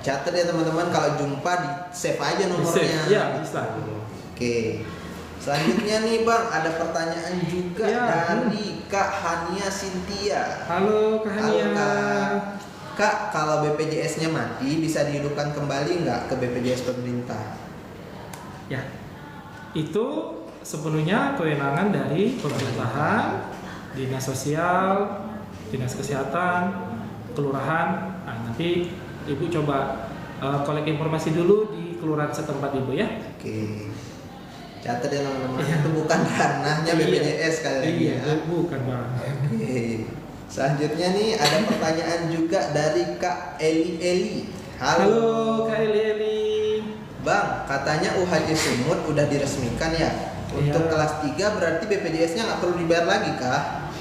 Catat ya teman-teman, kalau jumpa di save aja nomornya. Di-save, ya, bisa. Oke. Selanjutnya nih Bang, ada pertanyaan juga Ya. dari Kak Hania Cynthia. Halo Kak Hania. Halo, Kak. Kak, kalau BPJS-nya mati bisa dihidupkan kembali nggak ke BPJS pemerintah? Ya, itu sepenuhnya kewenangan dari pemerintahan, dinas sosial, dinas kesehatan, kelurahan. Nah, nanti ibu coba kolek informasi dulu di kelurahan setempat ibu ya. Oke. Catat ya teman-teman, itu bukan ranahnya BPJS kali ini Iya, ya. bukan Bang. Oke. Selanjutnya nih ada pertanyaan juga dari Kak Eli. Halo Kak Eli. Bang, katanya UHJ Sumut udah diresmikan ya. Untuk Iya. kelas 3 berarti BPJS-nya nggak perlu dibayar lagi kah?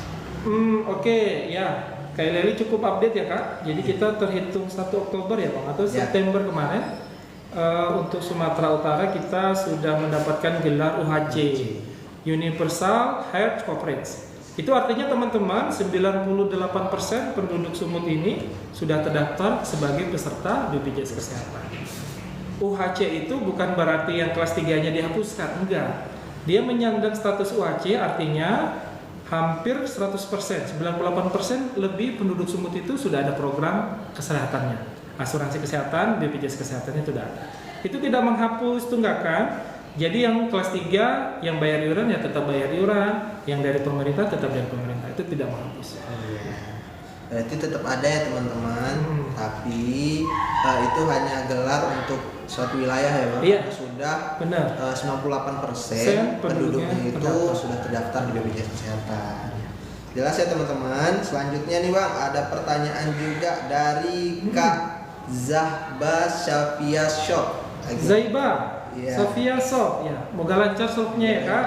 Oke, ya. Kak Eli cukup update ya Kak. Jadi kita terhitung 1 Oktober ya Bang, atau Ya. September kemarin. Untuk Sumatera Utara kita sudah mendapatkan gelar UHC, Universal Health Coverage. Itu artinya teman-teman 98% penduduk Sumut ini sudah terdaftar sebagai peserta BPJS Kesehatan. UHC itu bukan berarti yang kelas 3-nya dihapuskan, enggak. Dia menyandang status UHC artinya hampir 100%, 98% lebih penduduk Sumut itu sudah ada program kesehatannya. Asuransi kesehatan, BPJS Kesehatan itu sudah ada. Itu tidak menghapus tunggakan. Jadi yang kelas 3 yang bayar iuran ya tetap bayar iuran, yang dari pemerintah tetap dari pemerintah, itu tidak menghapus. Berarti tetap ada ya teman-teman. Tapi itu hanya gelar untuk suatu wilayah ya Bang. Iya. Sudah Benar. 98% penduduknya itu terdaftar. sudah terdaftar di BPJS Kesehatan. Jelas ya teman-teman. Selanjutnya nih Bang, ada pertanyaan juga dari Kak Zahba Syafia Shop. Zaiba. Iya. Sofia Shop ya. Moga lancar shopnya ya kak.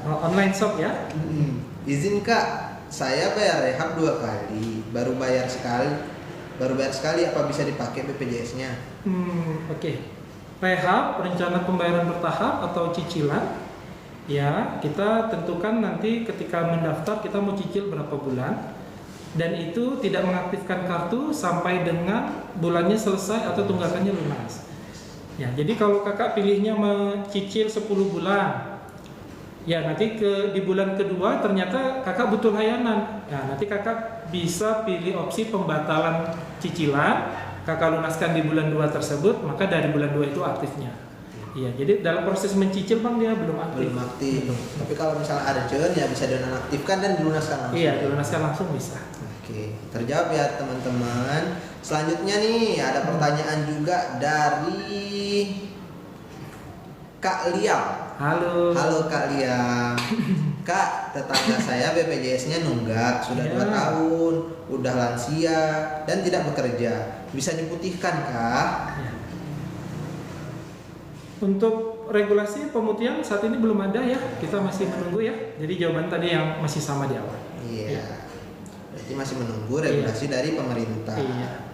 Online shop ya. Izin kak, saya bayar rehab 2 kali, baru bayar sekali, apa bisa dipakai BPJS-nya? Oke. Rehab, rencana pembayaran bertahap atau cicilan? Ya, kita tentukan nanti ketika mendaftar kita mau cicil berapa bulan. Dan itu tidak mengaktifkan kartu sampai dengan bulannya selesai atau tunggakannya lunas. Ya, jadi kalau kakak pilihnya mencicil 10 bulan, ya nanti di bulan kedua ternyata kakak butuh layanan. Nah, nanti kakak bisa pilih opsi pembatalan cicilan, kakak lunaskan di bulan 2 tersebut, maka dari bulan 2 itu aktifnya. Iya, jadi dalam proses mencicil bang dia belum aktif. Belum aktif. Tapi kalau misalnya ada churn ya bisa dinonaktifkan dan dilunaskan langsung. Iya, dilunaskan langsung bisa. Oke, terjawab ya teman-teman. Selanjutnya nih ada pertanyaan juga dari Kak Liam. Halo. Halo Kak Liam. Kak, tetangga saya BPJS-nya nunggak sudah 2 tahun, udah lansia dan tidak bekerja. Bisa diputihkan kah? Ya. Untuk regulasi pemutihan saat ini belum ada ya, kita masih menunggu ya. Jadi jawaban tadi yang masih sama di awal. Iya. Berarti masih menunggu regulasi dari pemerintah. Iya.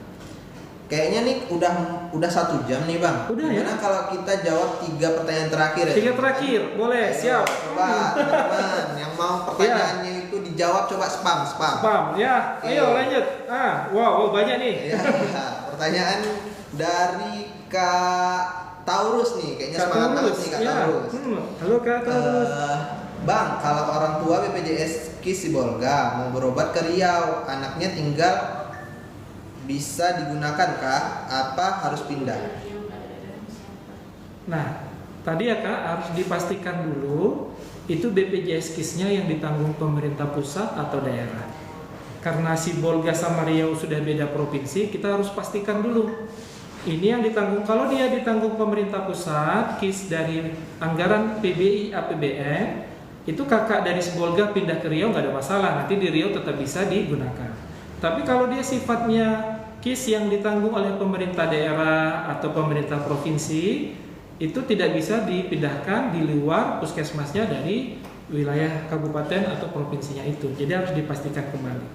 Kayaknya nih udah 1 jam nih bang. Udah ya. Gimana kalau kita jawab 3 pertanyaan terakhir ya? 3 terakhir, boleh. Ayo, Siap. Coba teman-teman yang mau pertanyaannya itu dijawab coba spam. Spam ya. Ayo lanjut. Wow, banyak nih. Ya, pertanyaan dari Kak Taurus nih, kayaknya semangat banget nih Kak Taurus. Halo Kak Taurus. Bang, kalau orang tua BPJS KIS Sibolga mau berobat ke Riau, anaknya tinggal, bisa digunakan kah? Apa harus pindah? Nah, tadi ya Kak harus dipastikan dulu itu BPJS KIS-nya yang ditanggung pemerintah pusat atau daerah. Karena Sibolga sama Riau sudah beda provinsi, kita harus pastikan dulu. Ini yang ditanggung, kalau dia ditanggung pemerintah pusat, KIS dari anggaran PBI APBN, itu kakak dari Sibolga pindah ke Riau nggak ada masalah, nanti di Riau tetap bisa digunakan. Tapi kalau dia sifatnya KIS yang ditanggung oleh pemerintah daerah atau pemerintah provinsi, itu tidak bisa dipindahkan di luar puskesmasnya dari wilayah kabupaten atau provinsinya itu. Jadi harus dipastikan kembali.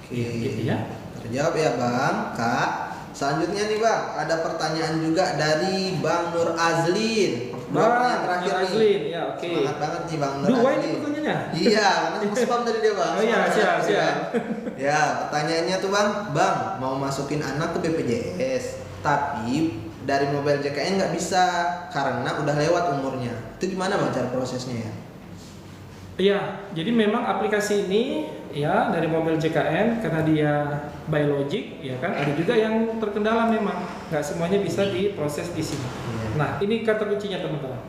Oke, gitu ya. Terjawab ya Bang, Kak. Selanjutnya nih Bang, ada pertanyaan juga dari Bang Nur Azlin. Bang terakhir Nur nih. Azlin, ya oke. Semangat banget nih Bang Nur Dua Azlin. ini pertanyaannya? Iya, karena spam tadi dia Bang. Oh iya, siap. Ya, pertanyaannya tuh Bang, mau masukin anak ke BPJS, tapi dari Mobile JKN nggak bisa karena udah lewat umurnya. Itu gimana Bang cara prosesnya ya? Iya, jadi memang aplikasi ini ya dari Mobile JKN karena dia biologic, ya kan. Ada juga yang terkendala memang nggak semuanya bisa diproses di sini. Nah, ini kata kuncinya teman-teman.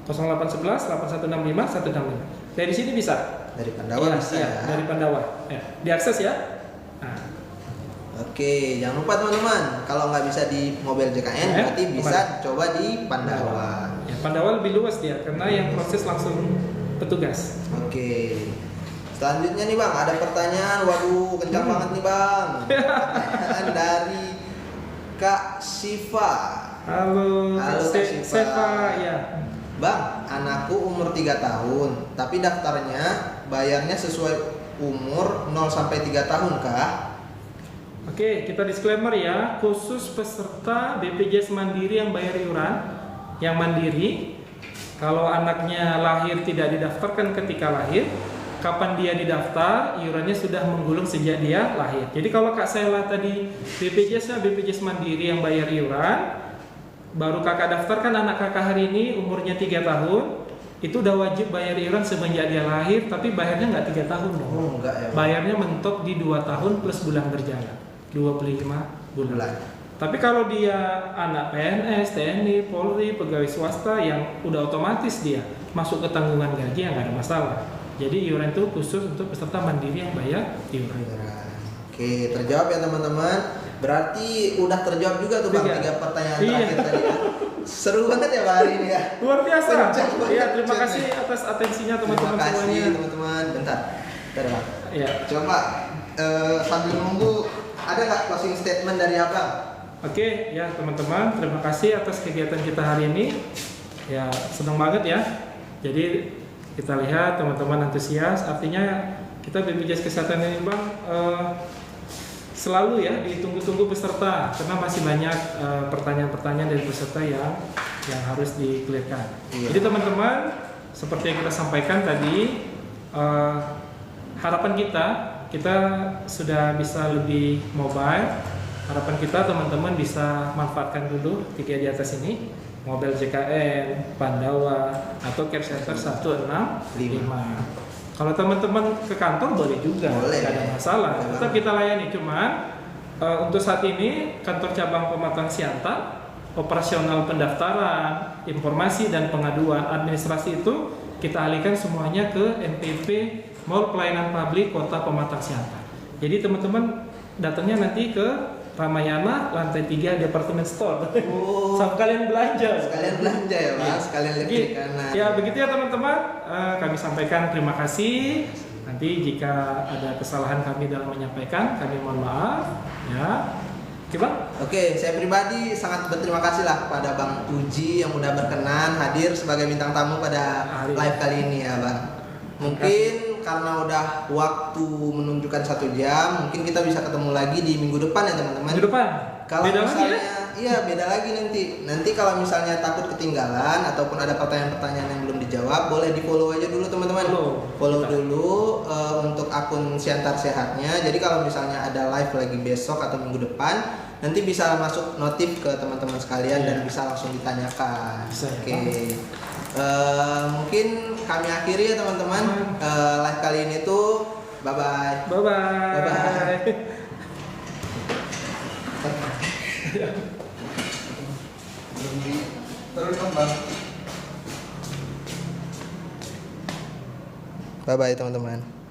0811 8165 165. Dari sini bisa. Dari Pandawa bisa ya. Dari Pandawa. Ya, diakses ya. Nah. Oke, jangan lupa teman-teman, kalau nggak bisa di Mobile JKN berarti bisa coba di Pandawa. Ya, Pandawa lebih luas dia karena yang proses langsung petugas. Oke. Selanjutnya nih Bang, ada pertanyaan, waduh kencang banget nih Bang. Pertanyaan dari Kak Siva. Halo Kak Siva ya. Bang, anakku umur 3 tahun, tapi daftarnya bayarnya sesuai umur 0 sampai 3 tahun kah? Oke, kita disclaimer ya, khusus peserta BPJS Mandiri yang bayar iuran, yang mandiri, kalau anaknya lahir tidak didaftarkan ketika lahir, kapan dia didaftar, iurannya sudah menggulung sejak dia lahir. Jadi kalau Kak Sela tadi BPJS-nya BPJS Mandiri yang bayar iuran, baru kakak daftarkan anak kakak hari ini umurnya 3 tahun, itu udah wajib bayar iuran semenjak dia lahir, tapi bayarnya nggak 3 tahun dong. Oh, enggak ya. Bayarnya mentok di 2 tahun plus bulan berjalan, 25 bulan. Tapi kalau dia anak PNS, TNI, Polri, pegawai swasta yang udah otomatis dia masuk ke tanggungan gaji yang nggak ada masalah. Jadi iuran itu khusus untuk peserta mandiri yang bayar iuran. Oke, terjawab ya teman-teman. Berarti udah terjawab juga tuh Bang 3 pertanyaan terakhir tadi ya. Seru banget ya Pak hari ini ya. Luar biasa. Iya, terima kasih atas atensinya teman-teman semuanya. Terima kasih teman-teman. Bentar Bang. Iya. Coba sambil nunggu, ada nggak closing statement dari Abang? Oke, ya teman-teman, terima kasih atas kegiatan kita hari ini. Ya, senang banget ya. Jadi kita lihat teman-teman antusias, artinya kita BPJS Kesehatan ini Bang selalu ya ditunggu-tunggu peserta karena masih banyak pertanyaan-pertanyaan dari peserta yang harus di-clearkan. Iya. Jadi teman-teman, seperti yang kita sampaikan tadi, harapan kita sudah bisa lebih mobile. Harapan kita teman-teman bisa manfaatkan dulu tiga di atas ini, Mobile JKN, Pandawa, atau Care Center 165. Kalau teman-teman ke kantor boleh juga, tidak ada masalah. Tetap kita layani, cuman untuk saat ini kantor cabang Pematang Siantar, operasional pendaftaran, informasi dan pengaduan administrasi itu kita alihkan semuanya ke MPP Mall Pelayanan Publik Kota Pematang Siantar. Jadi teman-teman datangnya nanti ke Ramayana lantai 3 departemen store. Sama kalian belanja. Sekalian belanja ya Pak, sekalian lihat kanan. Ya begitu ya teman-teman. Kami sampaikan terima kasih. Nanti jika ada kesalahan kami dalam menyampaikan, kami mohon maaf. Ya. Oke Bang? Oke, saya pribadi sangat berterima kasih lah pada Bang Puji yang udah berkenan hadir sebagai bintang tamu pada live kali ini ya Bang. Mungkin karena udah waktu menunjukkan 1 jam, mungkin kita bisa ketemu lagi di minggu depan ya teman-teman. Minggu depan? Kalau Beda misalnya, lagi ya? iya beda lagi nanti. Nanti kalau misalnya takut ketinggalan ataupun ada pertanyaan-pertanyaan yang belum dijawab, boleh di follow aja dulu teman-teman. Follow dulu untuk akun Siantar Sehatnya. Jadi kalau misalnya ada live lagi besok atau minggu depan, nanti bisa masuk notif ke teman-teman sekalian dan bisa langsung ditanyakan. Oke. Mungkin kami akhiri ya teman-teman live kali ini tuh. Bye bye. Bye bye. Bye bye teman-teman.